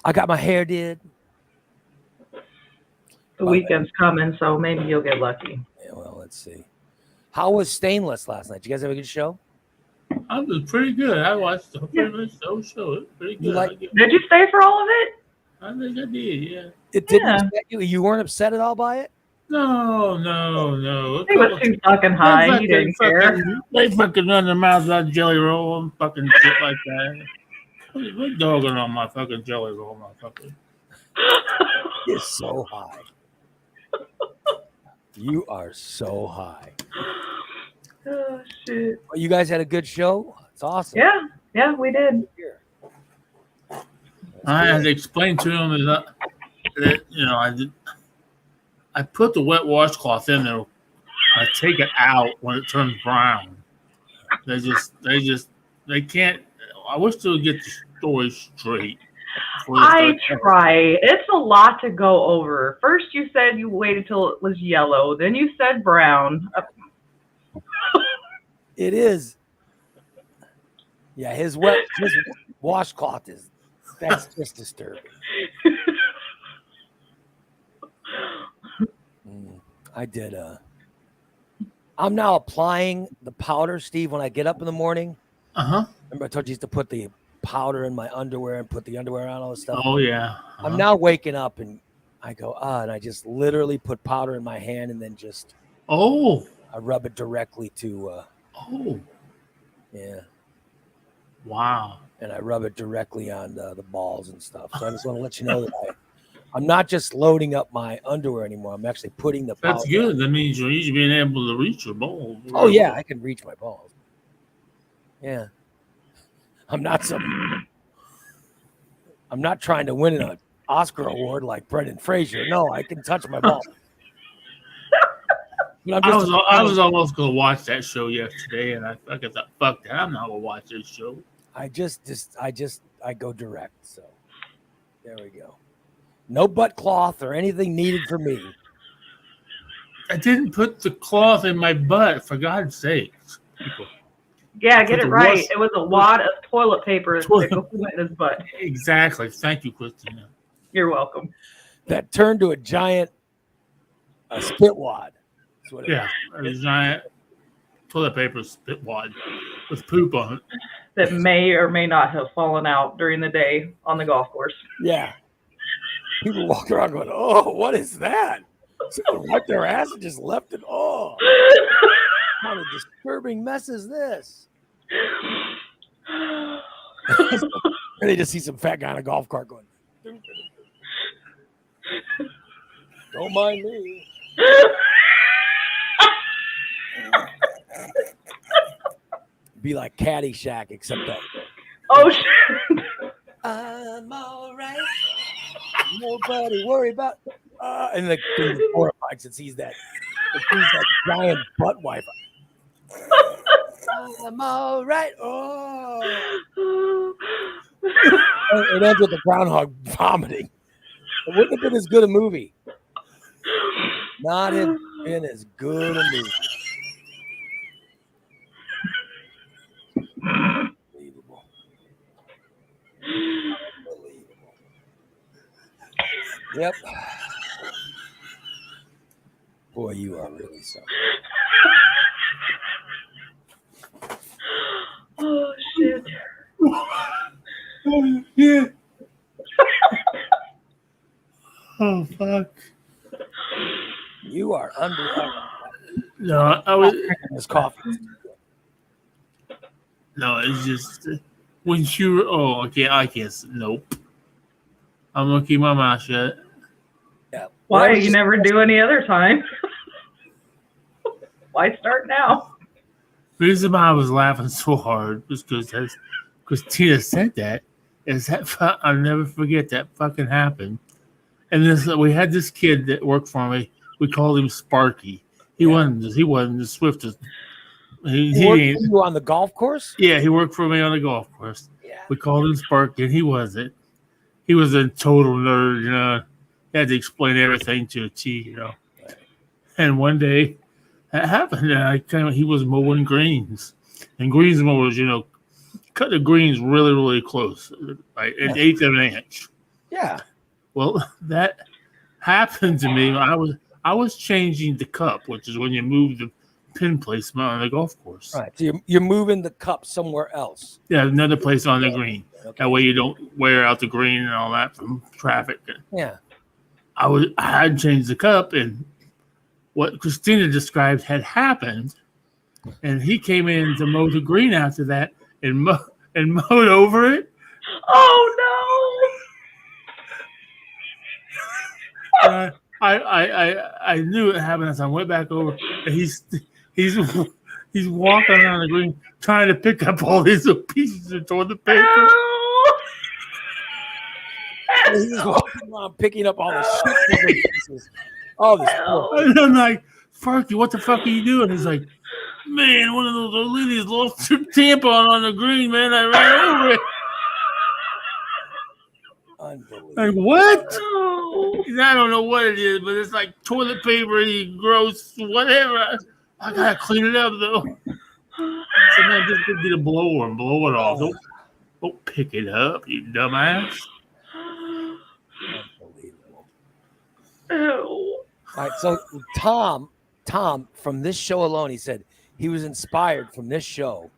I got my hair did. The weekend's coming, so maybe you'll get lucky. Yeah, well, let's see. How was Stainless last night? Did you guys have a good show? I was pretty good. I watched the whole show. It was pretty good. Did you stay for all of it? I think I did, yeah. It didn't upset you? You weren't upset at all by it? No. He was too fucking high. He didn't care. They fucking run their mouths out jelly roll and fucking shit like that. What dogging on my fucking jelly roll, motherfucker? You're so high. You are so high. Oh shit! Well, you guys had a good show. It's awesome. Yeah, we did. I had to explain to him that I put the wet washcloth in there. I take it out when it turns brown. They can't. I wish they would get the story straight. I try. It's a lot to go over. First, you said you waited till it was yellow. Then you said brown. It is. Yeah, his washcloth that's just disturbing. I did. I'm now applying the powder, Steve, when I get up in the morning. Remember I told you used to put the powder in my underwear and put the underwear on all this stuff? Oh yeah. I'm now waking up and I go, and I just literally put powder in my hand and then just Oh. I rub it directly to Oh. yeah. Wow. And I rub it directly on the balls and stuff. So I just want to let you know that I'm not just loading up my underwear anymore. I'm actually putting the powder. That's good. That means you're usually being able to reach your balls. Oh yeah, I can reach my balls. Yeah. I'm not trying to win an Oscar award like Brendan Fraser. No, I can touch my balls. I was almost gonna watch that show yesterday, and I thought, fuck that, I'm not gonna watch this show. I go direct. So there we go. No butt cloth or anything needed for me. I didn't put the cloth in my butt, for God's sakes. People. Yeah, get it right. It was a wad of toilet paper that went in his butt. Exactly. Thank you, Christina. You're welcome. That turned to a giant spit wad. That's what it Yeah, a giant toilet paper spit wad with poop on it. That may or may not have fallen out during the day on the golf course. Yeah. People walk around going, oh, what is that? Someone wiped their ass and just left it. Oh, what kind of disturbing mess is this? And they just see some fat guy on a golf cart going, don't mind me. Be like Caddyshack, except that. Oh, shit. I'm all right. Nobody worry about. And the horrified and sees that giant butt wiper. I'm all right. Oh. It ends with the groundhog vomiting. It wouldn't have been as good a movie. Not have been as good a movie. Unbelievable. Unbelievable. Yep. Boy, you are really something. Oh, shit. Yeah. Oh, fuck. You are unbelievable. No, I was. This coffee. No, it's just when you. Oh, okay. I guess nope. I'm gonna keep my mouth shut. Yeah. Why? You never do any other time. Why start now? The reason why I was laughing so hard was because Tina said that. I'll never forget that fucking happened. And we had this kid that worked for me. We called him Sparky. He wasn't the swiftest. He worked for you on the golf course? Yeah, he worked for me on the golf course. Yeah. We called him Sparky, and he wasn't. He was a total nerd, you know. He had to explain everything to a T, you know. And one day, that happened, and he was mowing greens. And greens mowers, you know, cut the greens really, really close, like an eighth of an inch. Yeah. Well, that happened to me. I was changing the cup, which is when you move the pin placement on the golf course. Right. So you're moving the cup somewhere else. Yeah, another place on the green. Okay. That way you don't wear out the green and all that from traffic. Yeah. I had changed the cup, and what Christina described had happened, and he came in to mow the green after that and mowed over it. Oh no! I knew it happened as I went back over, and he's walking around the green trying to pick up all these little pieces of toilet paper. No. He's walking around picking up all the shit pieces. Oh, this And I'm like, Sparky, what the fuck are you doing? He's like, man, one of those ladies lost her tampon on the green, man. I ran over it. Unbelievable. Like, what? No. I don't know what it is, but it's like toilet paper, gross, whatever. I gotta clean it up though. Sometimes just get a blower and blow it off. Don't pick it up, you dumbass. Unbelievable. Ew. All right, so Tom, from this show alone, he said he was inspired from this show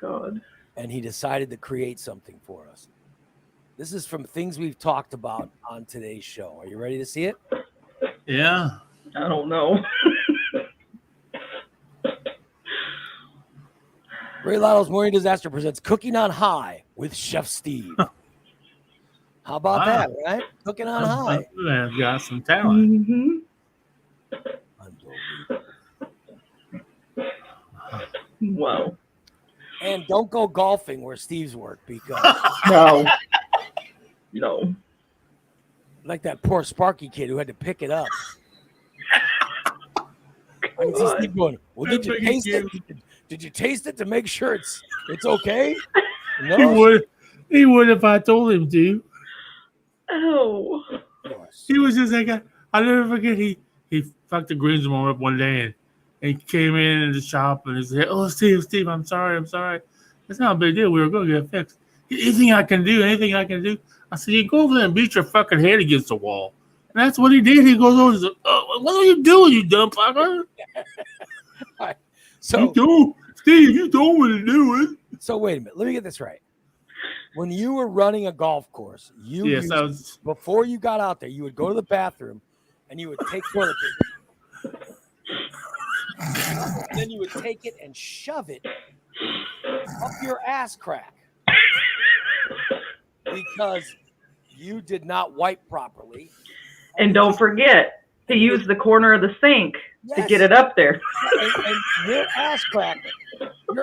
God. and he decided to create something for us. This is from things we've talked about on today's show. Are you ready to see it? Yeah. I don't know. Ray Lotto's Morning Disaster presents Cooking on High with Chef Steve. How about Wow. that, right? Cooking on high. I've got some talent. Mm-hmm. Unbelievable. Wow. And don't go golfing where Steve's worked because No. No. like that poor Sparky kid who had to pick it up. I can see God. Steve going, well, did you taste it? Did you taste it to make sure it's okay? No. He would if I told him to. Oh. He was just like, I'll never forget. He fucked the Greensboro up one day and he came in the shop and he said, "Oh, Steve, I'm sorry. It's not a big deal. We were going to get it fixed. Anything I can do? I said, you go over there and beat your fucking head against the wall. And that's what he did. He goes over and says, oh, what are you doing, you dumb fucker? So, Steve, you don't want to do it. So wait a minute. Let me get this right. When you were running a golf course, before you got out there, you would go to the bathroom and you would take toilet paper. And then you would take it and shove it up your ass crack because you did not wipe properly. And don't forget to use the corner of the sink to Yes. get it up there. And your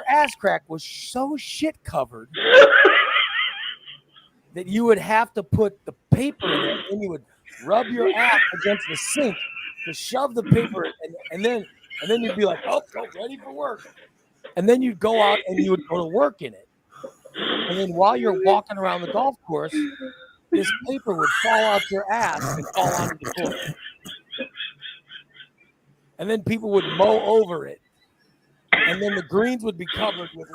ass crack was so shit covered that you would have to put the paper in it and you would rub your ass against the sink to shove the paper in, and then you'd be like, oh, ready for work. And then you'd go out and you would go to work in it. And then while you're walking around the golf course, this paper would fall out your ass and fall onto the floor. And then people would mow over it. And then the greens would be covered with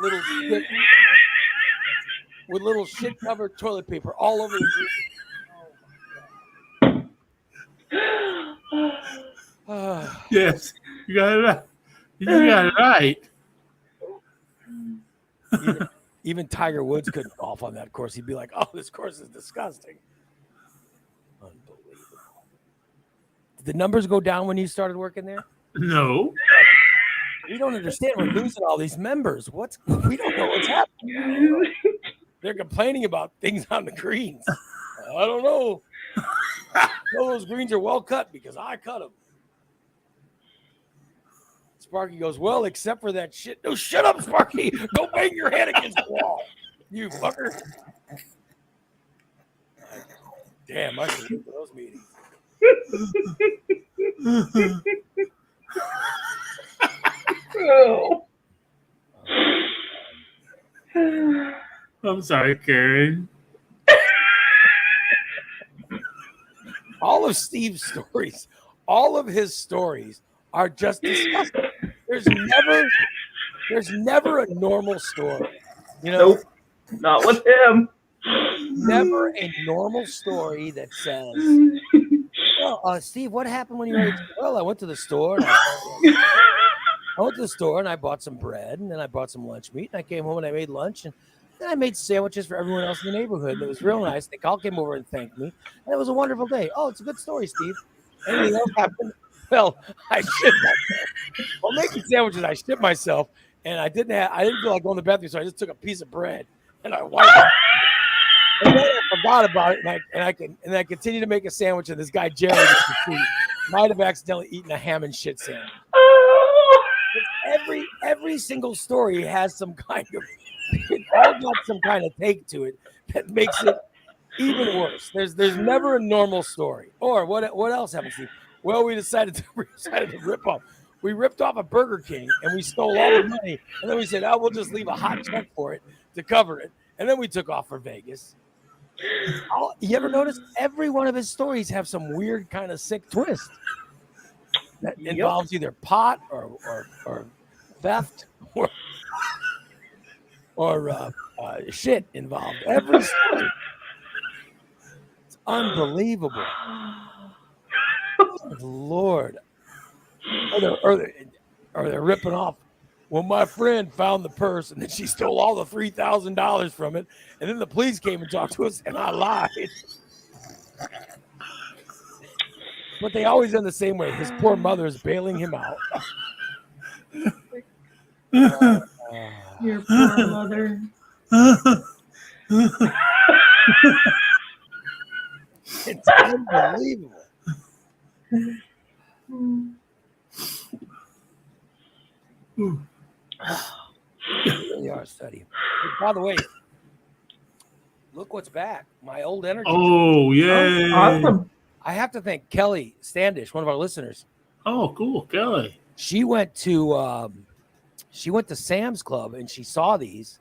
little shit covered toilet paper all over the green. Yes, you got it right. You got it right. Even Tiger Woods couldn't golf on that course. He'd be like, oh, this course is disgusting. Unbelievable. Did the numbers go down when you started working there? No. We don't understand. We're losing all these members. We don't know what's happening. They're complaining about things on the greens. I don't know. No, those greens are well cut because I cut them. Sparky goes, well, except for that shit. No, shut up, Sparky. Don't bang your head against the wall. You fucker. Damn, I should go to those meetings. Oh. I'm sorry, Karen. All of Steve's stories, all of his stories are just disgusting. There's never a normal story. You know, Nope. Not with him. never a normal story that says, well, Steve, what happened when you were 18? Well, I went to the store and I bought some bread and then I bought some lunch meat and I came home and I made lunch and then I made sandwiches for everyone else in the neighborhood. And it was real nice. They all came over and thanked me. And it was a wonderful day. Oh, it's a good story, Steve. Anything else happened? Well, I shit myself. Well, making sandwiches, I shit myself. And I didn't feel like going to the bathroom, so I just took a piece of bread and I wiped it. And then I forgot about it, and I continued to make a sandwich, and this guy Jerry might have accidentally eaten a ham and shit sandwich. Every single story has some kind of it all got some kind of take to it that makes it even worse. There's never a normal story. Or what else happened, Steve? Well, we decided to rip off. We ripped off a Burger King and we stole all the money, and then we said, "Oh, we'll just leave a hot check for it to cover it." And then we took off for Vegas. You ever notice every one of his stories have some weird kind of sick twist that involves either pot or theft or shit involved. Every story. It's unbelievable. Lord. Or they're ripping off Well, my friend found the purse, and then she stole all the $3,000 from it, and then the police came and talked to us, and I lied. But they always end the same way. His poor mother is bailing him out. Your poor mother. It's unbelievable. They really are a study. By the way, look what's back. My old energy. Oh, yay. Awesome. I have to thank Kelly Standish, one of our listeners. Oh, cool. Kelly. She went to Sam's Club and she saw these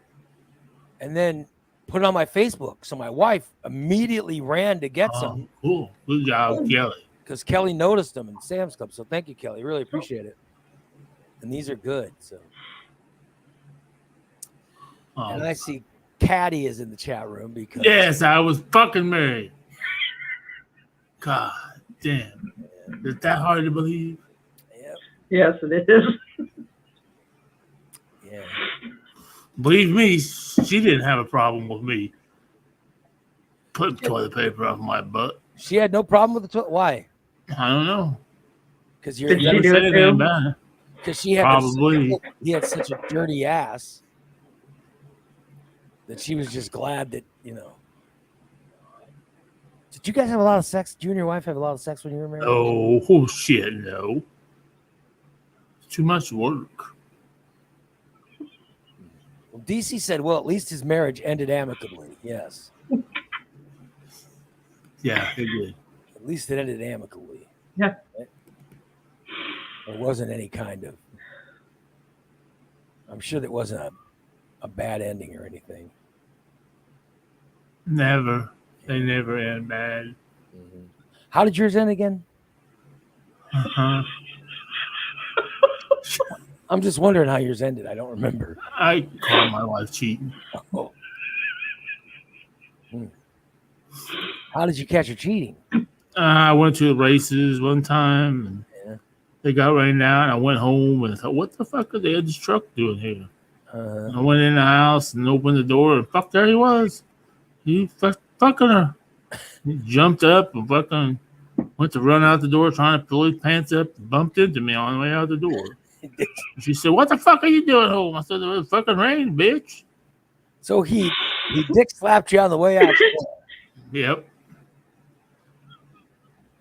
and then put it on my Facebook. So my wife immediately ran to get some. Cool. Good job, Kelly. Because Kelly noticed them in Sam's Club. So thank you, Kelly. Really appreciate it. And these are good. So and I see Caddy is in the chat room because yes, I was fucking married. God damn. Is that hard to believe? Yep. Yes, it is. Yeah. Believe me, she didn't have a problem with me putting toilet paper off my butt. She had no problem with the toilet. Why? I don't know. Because you're Did she Never do said it anything too? about it. because she had Probably. he had such a dirty ass that she was just glad that, you know. Did you guys have a lot of sex? Did you and your wife have a lot of sex when you were married? Oh shit, no. It's too much work. Well, DC said, well, at least his marriage ended amicably. Yes. Yeah, it did. At least it ended amicably. Yeah. There wasn't any kind of, I'm sure there wasn't a bad ending or anything. Never. They never end bad. Mm-hmm. How did yours end again? Uh-huh. I'm just wondering how yours ended. I don't remember. I caught my wife cheating. Oh. How did you catch her cheating? I went to the races one time, and they got rained out. And I went home and thought, "What the fuck is the Ed's truck doing here?" I went in the house and opened the door, and fuck, there he was. He fucking her. He jumped up and fucking went to run out the door, trying to pull his pants up, and bumped into me on the way out the door. She said, "What the fuck are you doing home?" I said, "It was fucking rain, bitch." So he dick slapped you on the way out. Yep.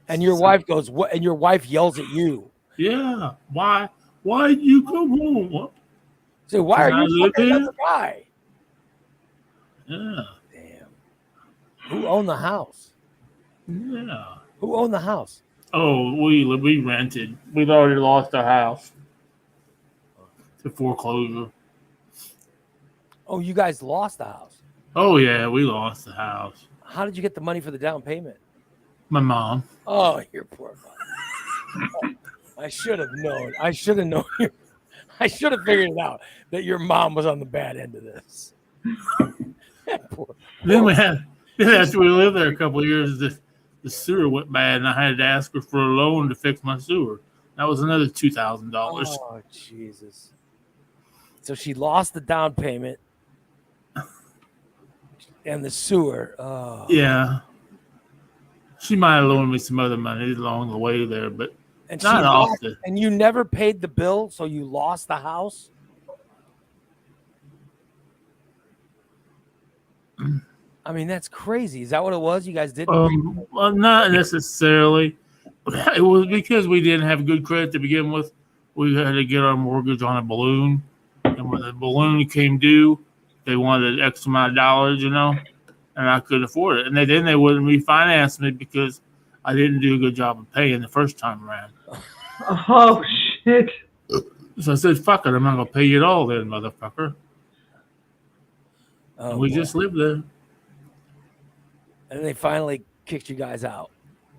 And your wife goes, what? And your wife yells at you. Yeah. Why? Why'd you come home? What? So why Can are I you live fucking here? another guy? Yeah. Damn. Who owned the house? Yeah. Who owned the house? Oh, we rented. We'd already lost our house to foreclosure. Oh, you guys lost the house. Oh yeah, we lost the house. How did you get the money for the down payment? My mom. Oh, your poor mom. I should have known. I should have known. I should have figured it out that your mom was on the bad end of this. Then after we lived there a couple of years, the sewer went bad, and I had to ask her for a loan to fix my sewer. That was another $2,000. Oh, Jesus. So she lost the down payment and the sewer. Oh. Yeah. She might have loaned me some other money along the way there, but And not often. And you never paid the bill, so you lost the house? I mean, that's crazy. Is that what it was? You guys didn't? Well, not necessarily. It was because we didn't have good credit to begin with. We had to get our mortgage on a balloon, and when the balloon came due, they wanted X amount of dollars, and I couldn't afford it. And then they wouldn't refinance me because I didn't do a good job of paying the first time around. Oh, shit. So I said, "Fuck it, I'm not gonna pay you at all, then, motherfucker." Oh, And we boy. just lived there. And then they finally kicked you guys out.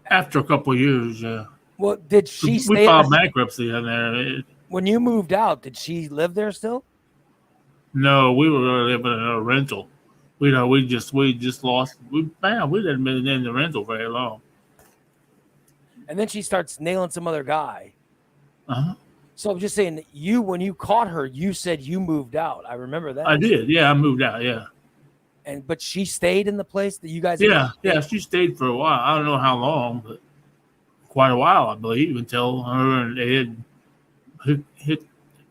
After a couple of years, yeah. Well, did she We stay? filed bankruptcy in there. When you moved out, did she live there still? No, we were living in a rental. We just lost. We hadn't been in the rental very long. And then she starts nailing some other guy. Uh-huh. So I'm just saying that when you caught her, you said you moved out. I remember that. I did. Yeah, I moved out. Yeah. But she stayed in the place that you guys. Yeah. She stayed for a while. I don't know how long, but quite a while, I believe, until her and Ed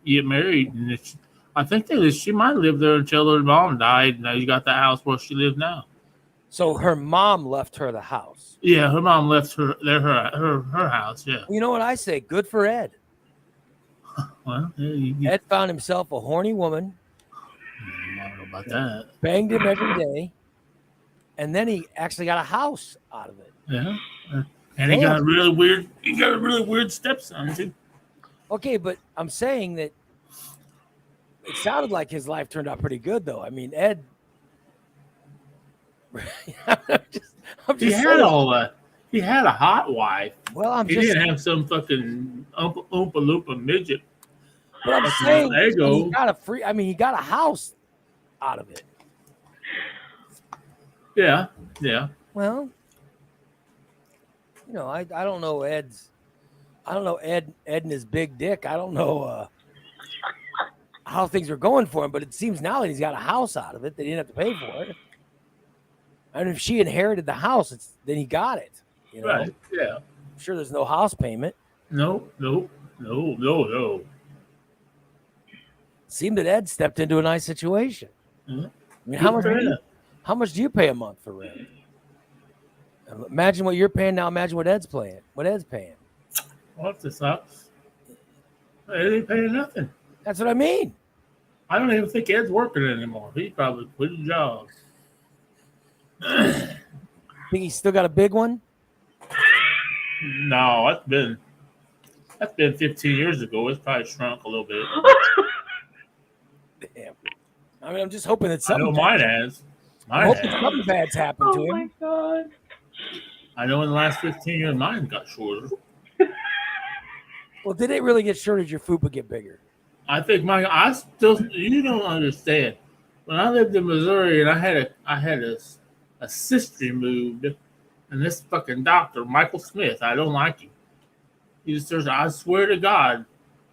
get married. And I think she might live there until her mom died. Now you got the house where she lives now. So her mom left her the house. Yeah, her mom left her house. Yeah. You know what I say? Good for Ed. Well, yeah, Ed found himself a horny woman. I don't know about that. Banged him every day, and then he actually got a house out of it. Yeah, and he got a really weird. He got a really weird stepson too. Okay, but I'm saying that it sounded like his life turned out pretty good, though. I mean, Ed. He had all that. He had a hot wife. Well, he didn't have some fucking Oompa Loompa midget. But I'm saying he got he got a house out of it. Yeah. Well, I don't know Ed and his big dick. I don't know how things are going for him, but it seems now that he's got a house out of it, they didn't have to pay for it. And if she inherited the house, then he got it. Right. Yeah. I'm sure there's no house payment. No. Seemed that Ed stepped into a nice situation. Mm-hmm. I mean, how much do you pay a month for rent? Imagine what you're paying now. Imagine what Ed's paying. Well, this sucks. They ain't paying nothing. That's what I mean. I don't even think Ed's working anymore. He probably quit his job. Think he's still got a big one? No, that's been 15 years ago. It's probably shrunk a little bit. Damn. I mean, I'm just hoping that something. I know mine has. I'm hoping something bad's happened to him. Oh my god. I know in the last 15 years, mine got shorter. Well, did it really get shorter? Did your fupa get bigger? I think you don't understand. When I lived in Missouri and I had a cyst removed, and this fucking doctor, Michael Smith, I don't like him. He says, I swear to God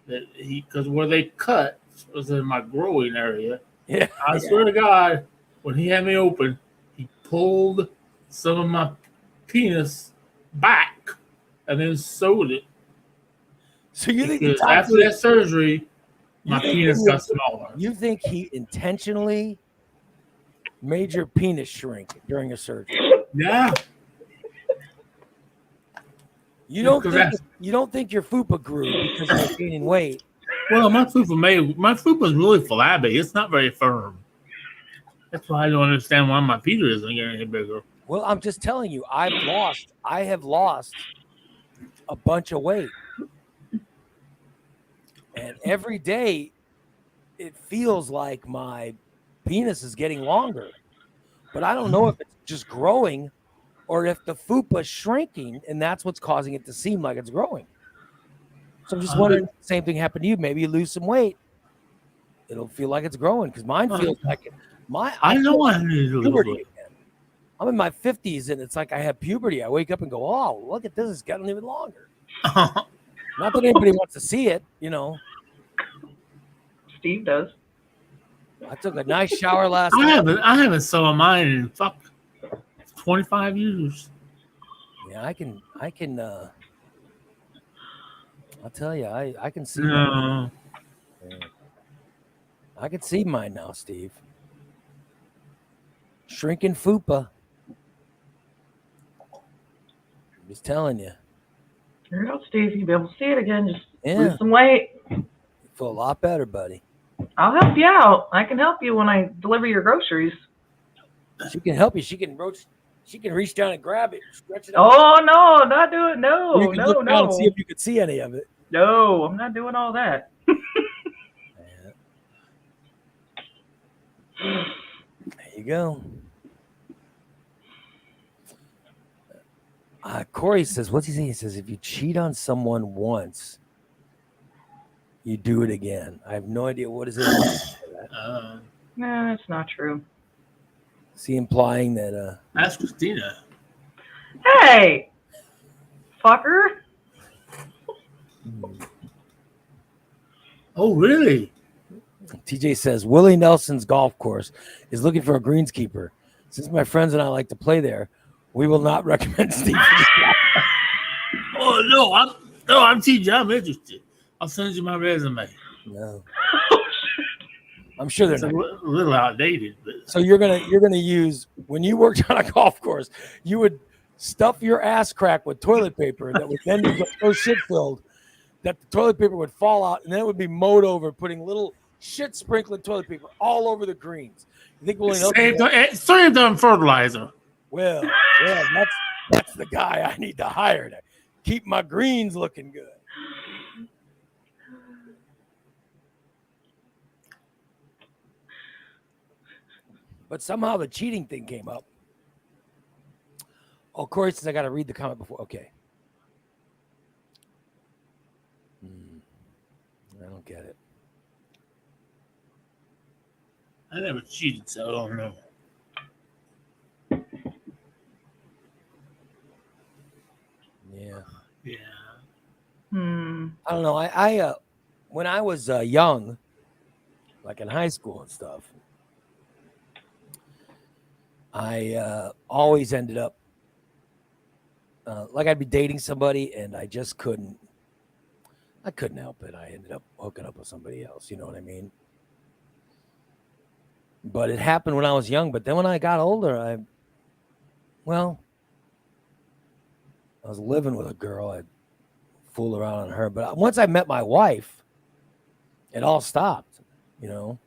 that because where they cut was in my growing area. Yeah. I swear to God, when he had me open, he pulled some of my penis back and then sewed it. So you think after that surgery, my penis got smaller. You think he intentionally made your penis shrink during a surgery? Yeah. You don't think your fupa grew because you're gaining weight? Well, my fupa is really flabby. It's not very firm. That's why I don't understand why my Peter isn't getting any bigger. Well, I'm just telling you, I have lost a bunch of weight. And every day it feels like my penis is getting longer. But I don't know if it's just growing or if the fupa is shrinking and that's what's causing it to seem like it's growing. So I'm just wondering if the same thing happened to you. Maybe you lose some weight. It'll feel like it's growing because mine feels like it. I know I need a little bit. I'm in my 50s and it's like I have puberty. I wake up and go, oh, look at this. It's gotten even longer. Not that anybody wants to see it, Steve does. I took a nice shower last night. I haven't sewn mine in 25 years. Yeah, I can I'll tell you, I can see mine. I can see mine now, Steve. Shrinking fupa. I'm just telling you. Here you go, Steve. You'll be able to see it again. Just Yeah. lose some weight. You feel a lot better, buddy. I'll help you out. I can help you when I deliver your groceries. She can help you. She can reach down and grab it, stretch it out. Oh no, not do it. No, you can look down and see if you could see any of it. No, I'm not doing all that. There you go. Corey says, what's he saying? He says, if you cheat on someone once, you do it again. I have no idea what is it. No, that's not true. Is he implying that? Ask Christina. Hey, fucker. Oh, really? TJ says Willie Nelson's golf course is looking for a greenskeeper. Since my friends and I like to play there, we will not recommend Steve. Oh no, I'm TJ. I'm interested. I'll send you my resume. No, I'm sure they're It's a not. little outdated, but So you're gonna use when you worked on a golf course, you would stuff your ass crack with toilet paper that would then become so shit filled that the toilet paper would fall out and then it would be mowed over, putting little shit sprinkling toilet paper all over the greens. You think Willie Nelson? saved on fertilizer. Well, that's the guy I need to hire to keep my greens looking good. But somehow the cheating thing came up. Oh, Corey says I got to read the comment before. Okay. I don't get it. I never cheated, so I don't know. Yeah. Yeah. I don't know. I when I was young, like in high school and stuff, I always ended up like I'd be dating somebody and I just couldn't help it. I ended up hooking up with somebody else. You know what I mean? But it happened when I was young. But then when I got older, I was living with a girl. I'd fool around on her. But once I met my wife, it all stopped, you know?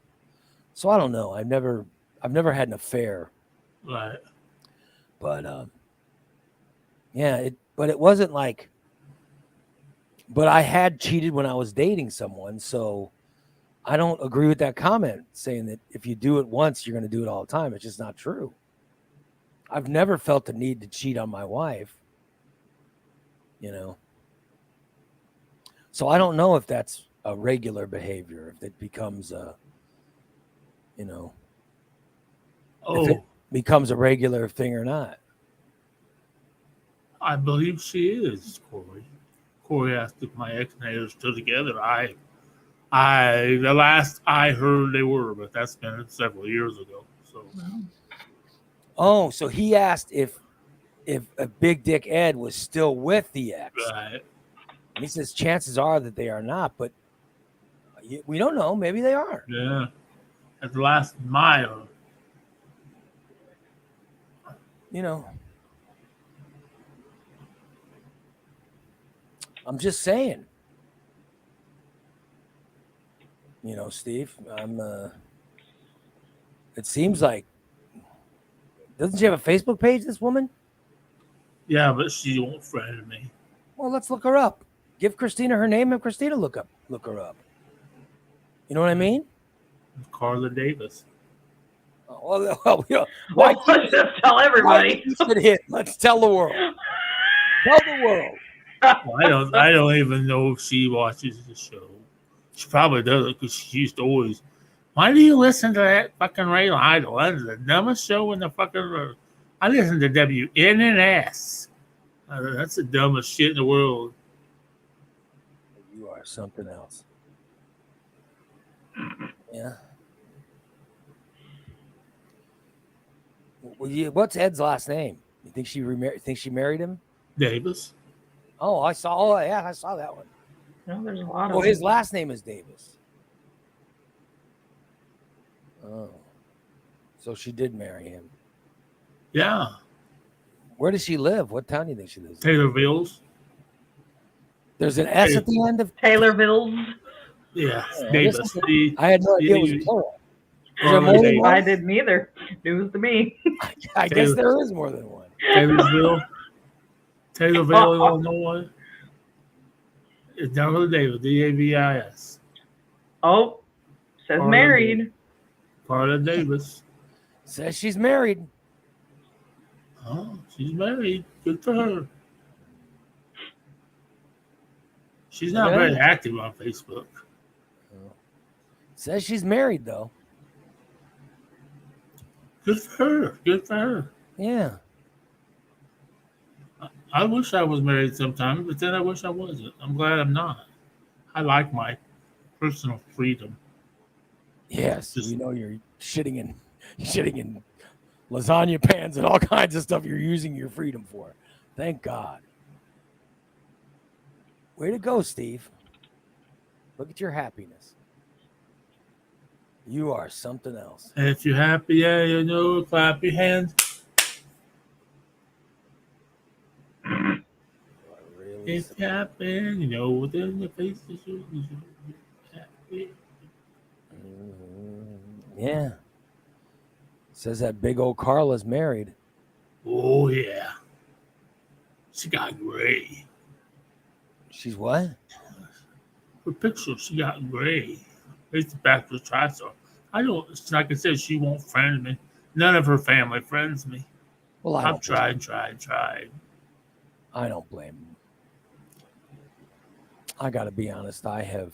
So I don't know. I've never had an affair. Right. But but it wasn't like, but I had cheated when I was dating someone. So I don't agree with that comment saying that if you do it once, you're going to do it all the time. It's just not true. I've never felt the need to cheat on my wife, you know? So I don't know if that's a regular behavior, if it becomes a, you know, if it becomes a regular thing or not. I believe she is, Corey. Corey asked if my ex and I are still together. The last I heard they were, but that's been several years ago. So. Oh, so he asked if a Big Dick Ed was still with the ex. Right. And he says chances are that they are not, but we don't know. Maybe they are. Yeah. At the last mile. You know. I'm just saying. You know, Steve, it seems like, doesn't she have a Facebook page, this woman? Yeah, but she won't friend me. Well, let's look her up. Give Christina her name and Christina look her up. You know what I mean? Carla Davis. Oh, well, you know, why let's just tell everybody. Let's tell the world. Tell the world. Well, I don't even know if she watches the show. She probably doesn't because she used to always. Why do you listen to that fucking Radio Idol? That is the dumbest show in the fucking. I listen to WNNS. That's the dumbest shit in the world. You are something else. Yeah. Well, what's Ed's last name? You think she married him? Davis. Oh, I saw that one. No, there's a lot of. Oh, his last name is Davis. Oh, so she did marry him. Yeah. Where does she live? What town do you think she lives in? Taylorville's. There's an S at the end of Taylorville's. Yeah, Davis. I had no idea it was plural. Is there more than Davis. one? I didn't either. News to me. I guess there is more than one. Taylorville, Illinois. It's Douglas Davis, Davis. Oh, says Carla married. Carla Davis. Says she's married. Oh, she's married. Good for her. She's not very active on Facebook. Says she's married though. Good for her. Good for her. Yeah. I wish I was married sometime, but then I wish I wasn't. I'm glad I'm not. I like my personal freedom. Yes, Just- we know you're shitting in lasagna pans and all kinds of stuff you're using your freedom for. Thank God. Way to go, Steve. Look at your happiness. You are something else. And if you're happy, yeah, you know, clap your hands. You are really If you're happy, you know, within your face is you happy. Yeah. Says that big old Carla's married. Oh yeah. She got gray. She's what? Her picture, she got gray. It's back to try so. I don't. Like I said, she won't friend me. None of her family friends me. Well, I've tried. I don't blame him. I got to be honest. I've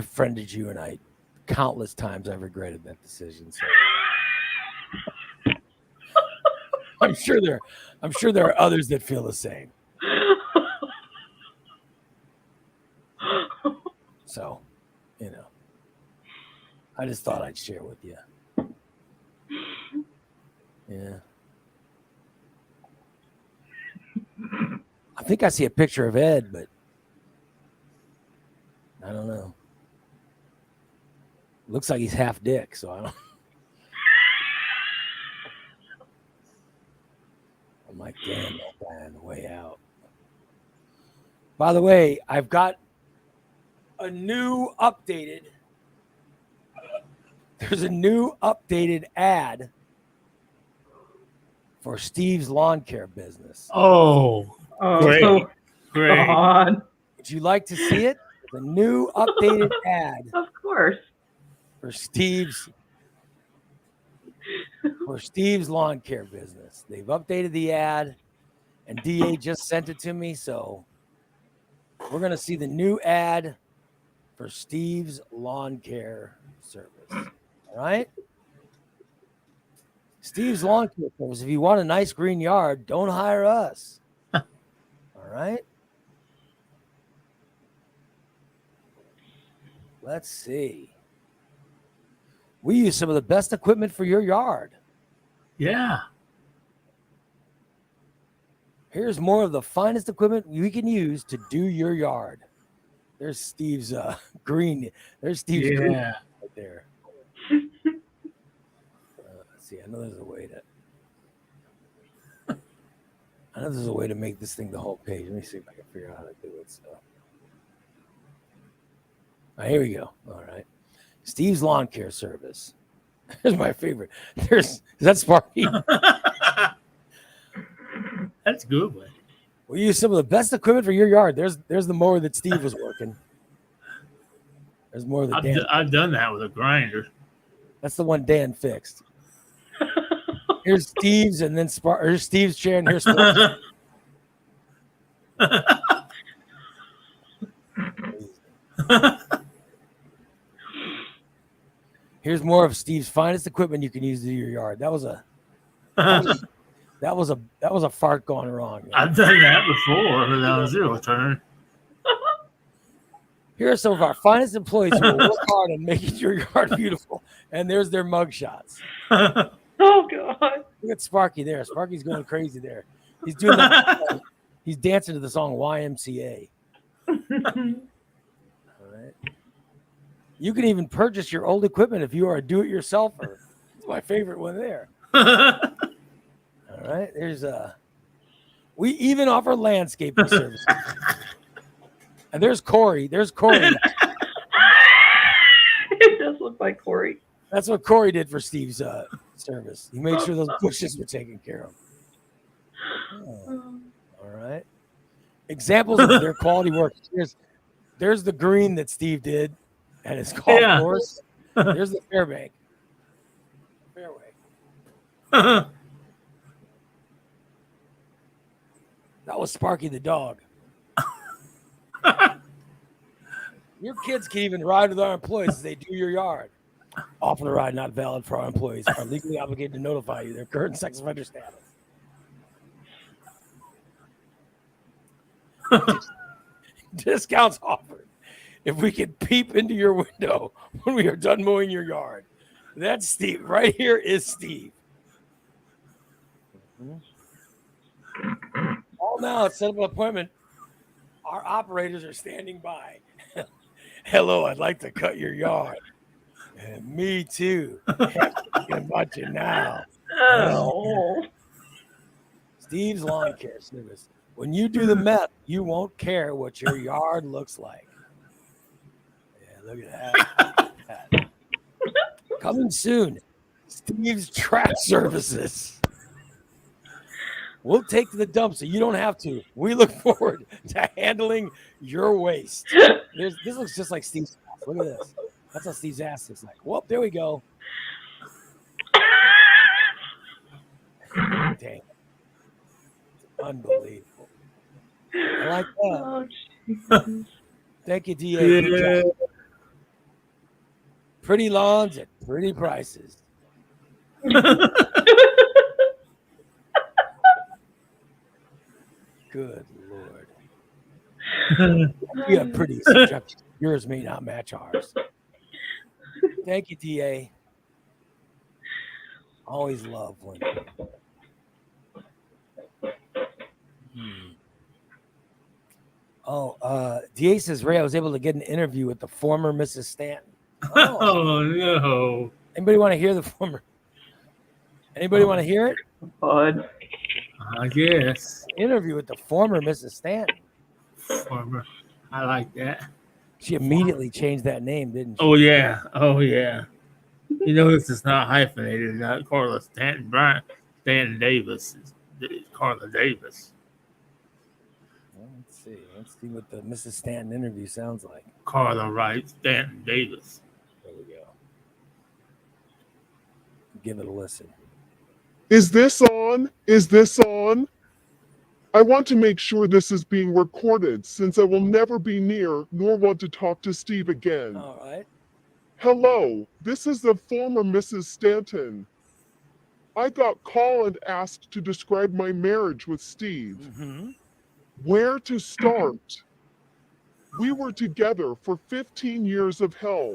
friended you, and countless times I've regretted that decision. So I'm sure there are others that feel the same. So, you know, I just thought I'd share with you. Yeah. I think I see a picture of Ed, but I don't know. Looks like he's half dick, so I don't. I'm like, damn, that guy on the way out. By the way, I've got a new updated. There's a new updated ad for Steve's lawn care business. Oh, great. Great. God. Would you like to see it? The new updated ad Of course. for Steve's lawn care business. They've updated the ad, and DA just sent it to me, so we're gonna see the new ad for Steve's lawn care service. All right, Steve's lawn care service. If you want a nice green yard, don't hire us. All right. Let's see. We use some of the best equipment for your yard. Yeah. Here's more of the finest equipment you can use to do your yard. There's Steve's green. There's Steve's green Yeah. right there. Let's see. I know there's a way to make this thing the whole page. Let me see if I can figure out how to do it. So, here we go. All right. Steve's lawn care service. Here's my favorite. Is that Sparky? That's a good one. We use some of the best equipment for your yard. There's the mower that Steve was working. There's more of the I've done that with a grinder. That's the one Dan fixed. Here's Steve's, and then here's Steve's chair, and here's Sparky. Here's more of Steve's finest equipment you can use to do your yard. That was a fart gone wrong. Man. I've done that before, but that was your turn. Here are some of our finest employees who will work hard on making your yard beautiful. And there's their mug shots. Oh, God. Look at Sparky there. Sparky's going crazy there. He's doing that. He's dancing to the song YMCA. All right. You can even purchase your old equipment if you are a do-it-yourselfer. It's my favorite one there. All right. We even offer landscaping services. And there's Corey. There's Corey. It does look like Corey. That's what Corey did for Steve's service. He made sure those bushes were taken care of. Oh, all right. Examples of their quality work. There's the green that Steve did at his golf course. There's the Fairbank. Fairway. That was Sparky the dog. Your kids can even ride with our employees as they do your yard. Offer the ride not valid for our employees are legally obligated to notify you their current sex offender status. Discounts offered. if we could peep into your window when we are done mowing your yard. That's Steve. Right here is Steve. All now, set up an appointment. Our operators are standing by. Hello, I'd like to cut your yard. Me too. Thinking about you now. Oh. Steve's Lawn Care Service. When you do the meth, you won't care what your yard looks like. Yeah, look at that. Coming soon, Steve's Trash Services. We'll take to the dump so you don't have to. We look forward to handling your waste. This looks just like Steve's ass. Look at this. That's how Steve's ass looks like. Whoop, there we go. Dang. Unbelievable. I like that. Oh, Jesus. Thank you, DA. Good job. Pretty lawns at pretty prices. Good Lord. You have pretty subjective. Yours may not match ours. Thank you, DA. Always love when. DA says, Ray, I was able to get an interview with the former Mrs. Stanton. Oh, no. Anybody want to hear the former? Anybody want to hear it? Bud. I guess. Interview with the former Mrs. Stanton. Former. I like that. She immediately changed that name, didn't she? Oh, yeah. Oh, yeah. You know, this is not hyphenated. Not Carla Stanton Bryant. Stanton Davis. It's Carla Davis. Well, let's see what the Mrs. Stanton interview sounds like. Carla Wright Stanton Davis. There we go. Give it a listen. Is this on? Is this on? I want to make sure this is being recorded since I will never be near nor want to talk to Steve again. All right. Hello, this is the former Mrs. Stanton. I got called and asked to describe my marriage with Steve. Mm-hmm. Where to start? We were together for 15 years of hell.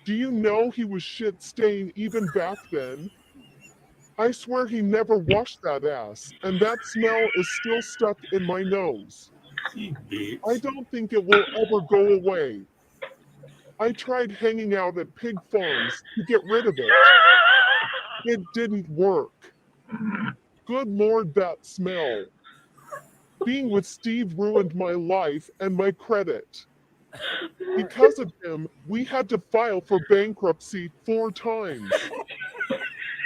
Do you know he was shit-stained even back then? I swear he never washed that ass, and that smell is still stuck in my nose. You bitch. I don't think it will ever go away. I tried hanging out at pig farms to get rid of it. It didn't work. Good Lord, that smell. Being with Steve ruined my life and my credit. Because of him, we had to file for bankruptcy 4 times.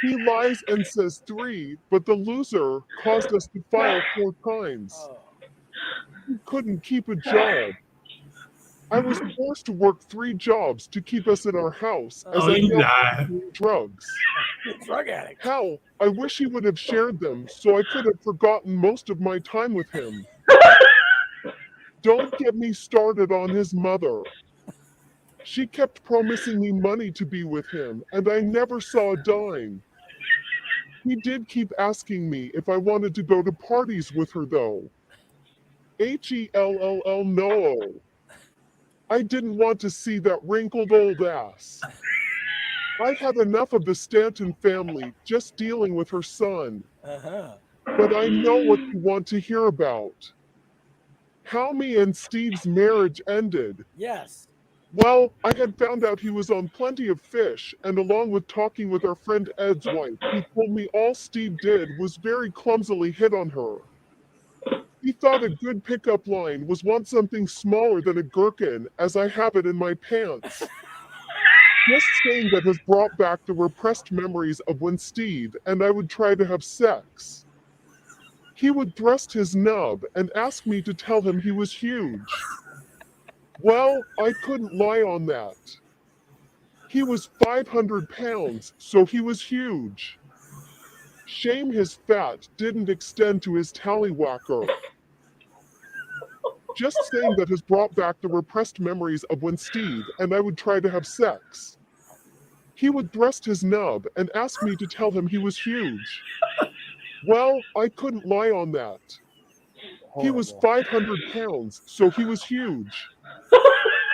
He lies and says 3, but the loser caused us to file 4 times. He couldn't keep a job. I was forced to work 3 jobs to keep us in our house as I you was lie. doing drugs. Drug addict. Hell, I wish he would have shared them so I could have forgotten most of my time with him. Don't get me started on his mother. She kept promising me money to be with him, and I never saw a dime. He did keep asking me if I wanted to go to parties with her, though. Hell no. I didn't want to see that wrinkled old ass. I had enough of the Stanton family just dealing with her son. Uh-huh. But I know what you want to hear about. How me and Steve's marriage ended. Yes. Well, I had found out he was on Plenty of Fish, and along with talking with our friend Ed's wife, he told me all Steve did was very clumsily hit on her. He thought a good pickup line was want something smaller than a gherkin, as I have it in my pants. Just saying that has brought back the repressed memories of when Steve and I would try to have sex. He would thrust his nub and ask me to tell him he was huge. Well, I couldn't lie on that. He was 500 pounds, so he was huge. Shame his fat didn't extend to his tallywhacker. Just saying that has brought back the repressed memories of when Steve and I would try to have sex. He would thrust his nub and ask me to tell him he was huge. Well, I couldn't lie on that. He was 500 pounds, so he was huge.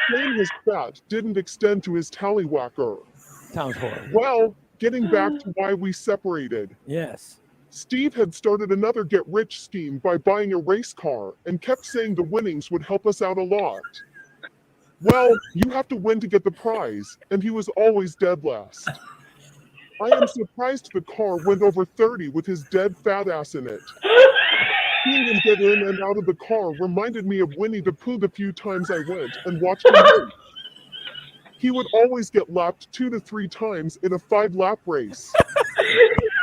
claimed his fat didn't extend to his tallywhacker. Sounds horrible. Well, getting back to why we separated. Yes. Steve had started another get-rich scheme by buying a race car and kept saying the winnings would help us out a lot. Well, you have to win to get the prize, and he was always dead last. I am surprised the car went over 30 with his dead fat ass in it. Seeing him get in and out of the car reminded me of Winnie the Pooh the few times I went and watched him race. He would always get lapped 2 to 3 times in a 5-lap race.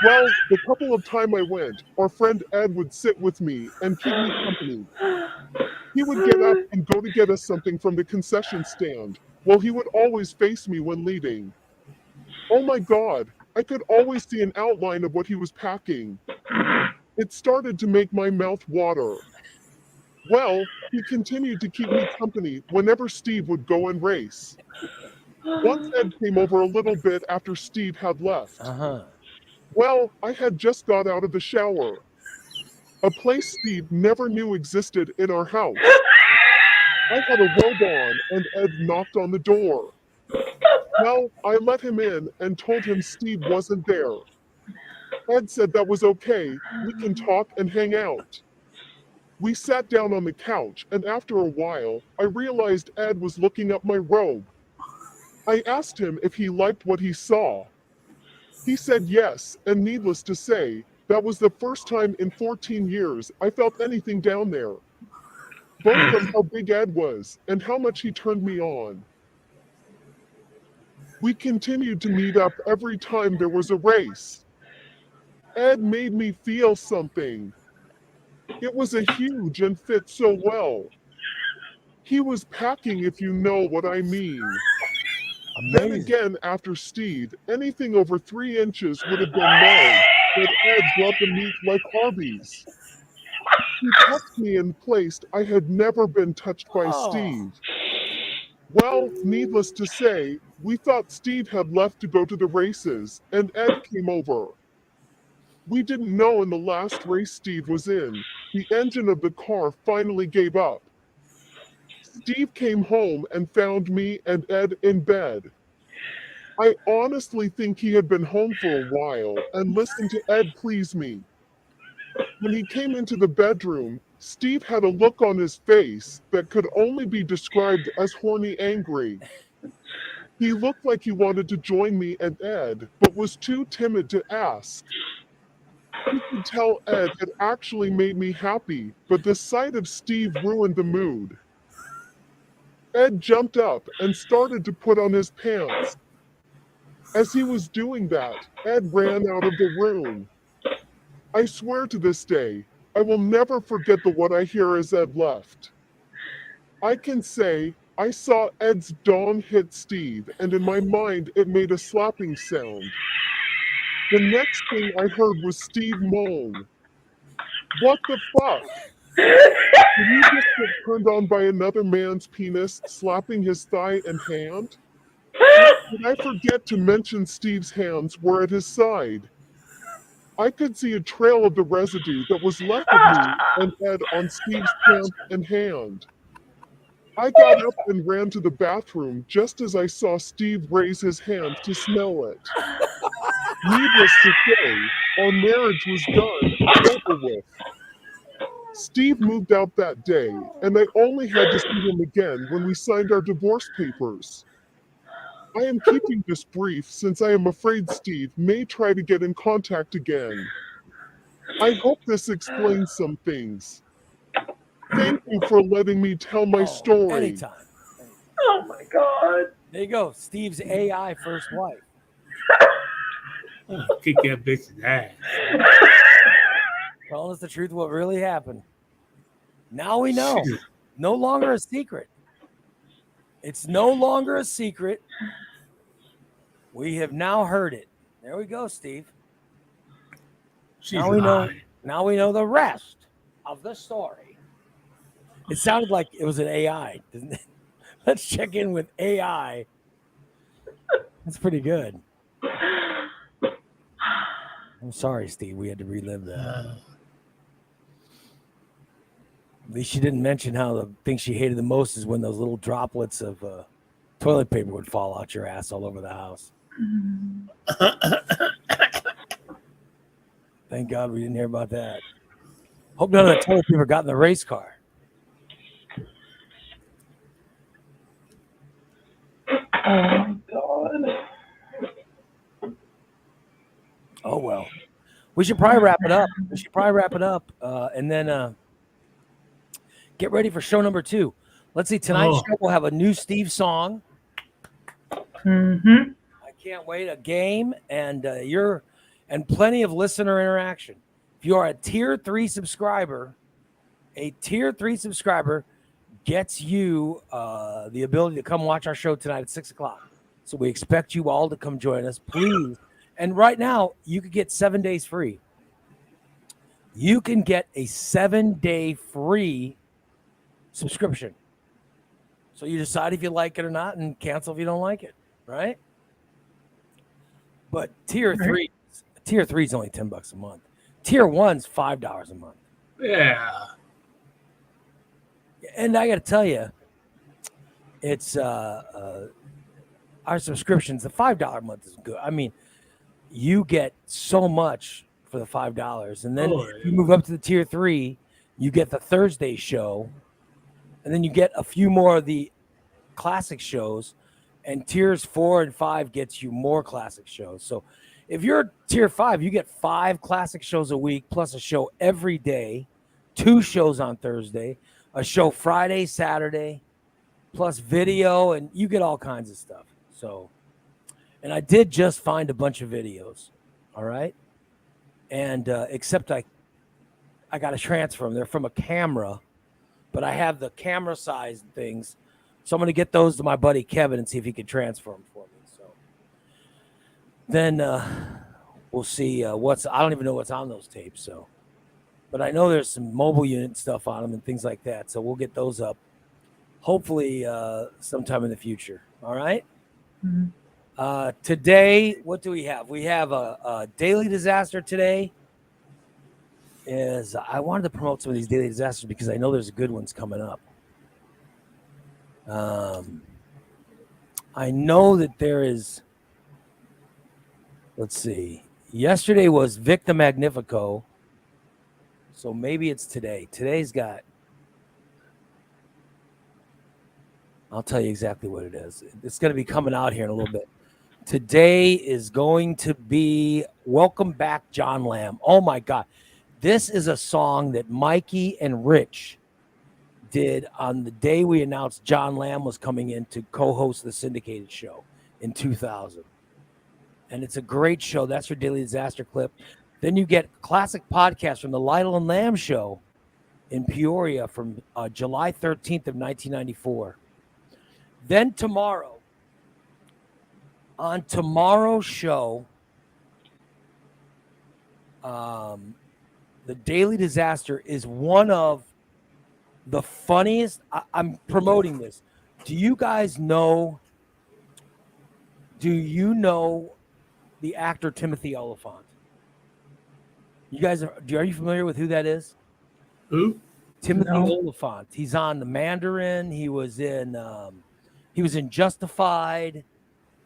Well, the couple of times I went, our friend Ed would sit with me and keep me company. He would get up and go to get us something from the concession stand, while he would always face me when leading. Oh my God, I could always see an outline of what he was packing. It started to make my mouth water. Well, he continued to keep me company whenever Steve would go and race. Once Ed came over a little bit after Steve had left. Well, I had just got out of the shower. A place Steve never knew existed in our house. I had a robe on and Ed knocked on the door. Well, I let him in and told him Steve wasn't there. Ed said that was okay, we can talk and hang out. We sat down on the couch, and after a while, I realized Ed was looking up my robe. I asked him if he liked what he saw. He said yes, and needless to say, that was the first time in 14 years I felt anything down there. Both from how big Ed was and how much he turned me on. We continued to meet up every time there was a race. Ed made me feel something. It was a huge and fit so well. He was packing, if you know what I mean. Then again, after Steve, anything over 3 inches would have been known that Ed loved the meat like Arby's. He touched me in place I had never been touched by Steve. Well, needless to say, we thought Steve had left to go to the races, and Ed came over. We didn't know in the last race Steve was in, the engine of the car finally gave up. Steve came home and found me and Ed in bed. I honestly think he had been home for a while and listened to Ed please me. When he came into the bedroom, Steve had a look on his face that could only be described as horny angry. He looked like he wanted to join me and Ed, but was too timid to ask. You could tell Ed had actually made me happy, but the sight of Steve ruined the mood. Ed jumped up and started to put on his pants. As he was doing that, Ed ran out of the room. I swear to this day, I will never forget the what I hear as Ed left. I can say I saw Ed's dong hit Steve, and in my mind it made a slapping sound. The next thing I heard was Steve moan. What the fuck? Did you just get turned on by another man's penis slapping his thigh and hand? Did I forget to mention Steve's hands were at his side? I could see a trail of the residue that was left of me and Ed on Steve's pants and hand. I got up and ran to the bathroom just as I saw Steve raise his hand to smell it. Needless to say, our marriage was done and over with. Steve moved out that day, and I only had to see him again when we signed our divorce papers. I am keeping this brief since I am afraid Steve may try to get in contact again. I hope this explains some things. Thank you for letting me tell my story. Anytime. Oh my God. There you go. Steve's AI first wife. Kick that bitch's ass. Telling us the truth of what really happened. Now we know. No longer a secret. It's no longer a secret. We have now heard it. There we go, Steve. Now we know the rest of the story. It sounded like it was an AI, didn't it? Let's check in with AI. That's pretty good. I'm sorry, Steve. We had to relive that. At least she didn't mention how the thing she hated the most is when those little droplets of toilet paper would fall out your ass all over the house. Thank God we didn't hear about that. Hope none of the toilet paper got in the race car. Oh my God. Oh well. We should probably wrap it up. And then get ready for show number 2. Let's see. Tonight's show will have a new Steve song. Mm-hmm. I can't wait. A game and and plenty of listener interaction. If you are a tier 3 subscriber, gets you the ability to come watch our show tonight at 6:00. So we expect you all to come join us, please. And right now, you could get 7 days free. You can get a 7-day free subscription. So you decide if you like it or not and cancel if you don't like it, right? But tier 3 is only $10 a month. Tier 1's $5 a month. Yeah. And I got to tell you, it's our subscriptions. The $5 a month is good. I mean, you get so much for the $5, and then if you move up to the tier 3, you get the Thursday show, and then you get a few more of the classic shows, and tiers 4 and 5 gets you more classic shows. So if you're tier 5, you get 5 classic shows a week plus a show every day, 2 shows on Thursday, a show Friday, Saturday, plus video, and you get all kinds of stuff. So, and I did just find a bunch of videos, all right? And except I got to transfer them. They're from a camera, but I have the camera size things. So I'm going to get those to my buddy Kevin and see if he can transfer them for me. So then we'll see I don't even know what's on those tapes. So, but I know there's some mobile unit stuff on them and things like that. So we'll get those up hopefully sometime in the future. All right. Mm-hmm. Today, what do we have? We have a daily disaster today. I wanted to promote some of these daily disasters because I know there's good ones coming up. I know that there is. Let's see. Yesterday was Victor Magnifico. So maybe it's today. Today's got. I'll tell you exactly what it is. It's going to be coming out here in a little bit. Today is going to be Welcome Back, John Lamb. Oh my God. This is a song that Mikey and Rich did on the day we announced John Lamb was coming in to co-host the syndicated show in 2000. And it's a great show. That's your daily disaster clip. Then you get classic podcasts from the Lytle and Lamb show in Peoria from July 13th of 1994. Then tomorrow, on tomorrow's show, the Daily Disaster is one of the funniest. I'm promoting this. Do you know the actor Timothy Olyphant? Are you familiar with who that is? Who? Timothy Olyphant. He's on The Mandarin. He was in Justified.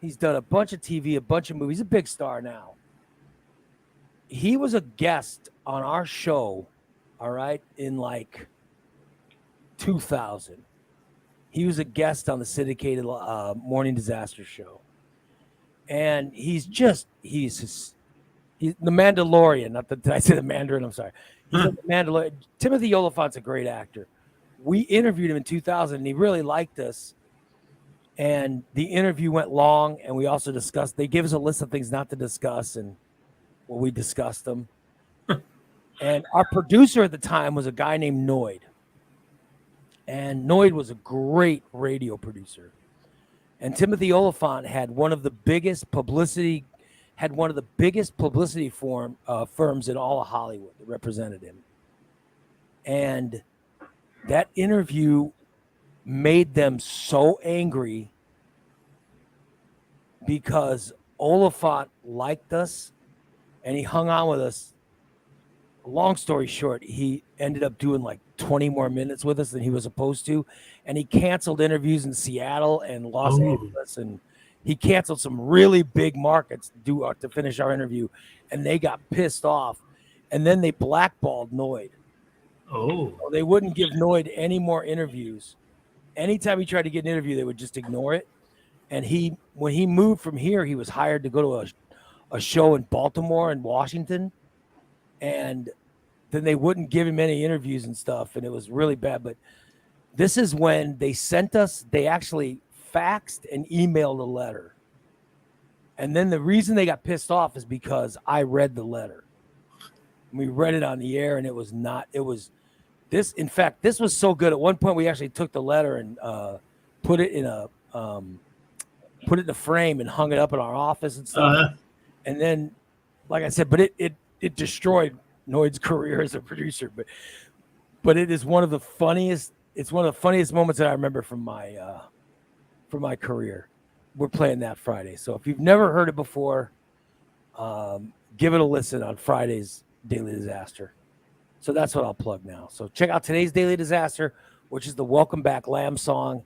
He's done a bunch of TV, a bunch of movies. He's a big star now. He was a guest on our show, all right, in like 2000. He was a guest on the syndicated Morning Disaster show. And he's the Mandalorian. Not that, did I say the Mandarin? I'm sorry. He's the Mandalorian. Timothy Olyphant's a great actor. We interviewed him in 2000, and he really liked us. And the interview went long, and we also discussed. They gave us a list of things not to discuss, and we discussed them. And our producer at the time was a guy named Noid. And Noid was a great radio producer. And Timothy Olyphant had one of the biggest publicity firms in all of Hollywood that represented him. And that interview made them so angry because Olyphant liked us and he hung on with us. Long story short, he ended up doing like 20 more minutes with us than he was supposed to, and he canceled interviews in Seattle and Los Angeles, and he canceled some really big markets to finish our interview, and they got pissed off, and then they blackballed Noid. Oh, So they wouldn't give Noid any more interviews. Anytime he tried to get an interview, they would just ignore it. And when he moved from here, he was hired to go to a show in Baltimore and Washington, and then they wouldn't give him any interviews and stuff, and it was really bad. But this is when they actually faxed and emailed a letter. And then the reason they got pissed off is because I read the letter. We read it on the air, and it was this. In fact, this was so good. At one point, we actually took the letter and put it in a frame and hung it up in our office and stuff. And then, like I said, but it destroyed Noid's career as a producer. But it is one of the funniest. It's one of the funniest moments that I remember from my career. We're playing that Friday, so if you've never heard it before, give it a listen on Friday's Daily Disaster. So that's what I'll plug now. So check out today's Daily Disaster, which is the Welcome Back Lamb song.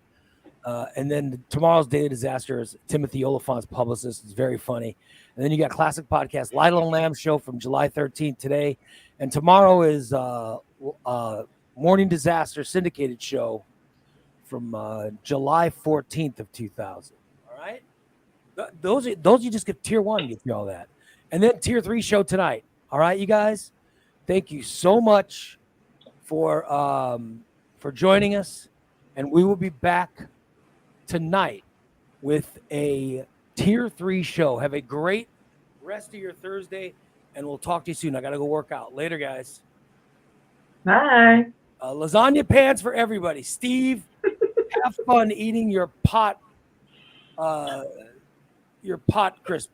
And then tomorrow's Daily Disaster is Timothy Oliphant's publicist. It's very funny. And then you got Classic Podcast, Lytle and Lamb show from July 13th today. And tomorrow is Morning Disaster syndicated show from July 14th of 2000. All right? Those you just get tier 1, get you all that. And then tier 3 show tonight. All right, you guys? Thank you so much for joining us. And we will be back tonight with a tier 3 show. Have a great rest of your Thursday, and we'll talk to you soon. I got to go work out. Later, guys. Bye. Lasagna pants for everybody. Steve, have fun eating your pot crispy.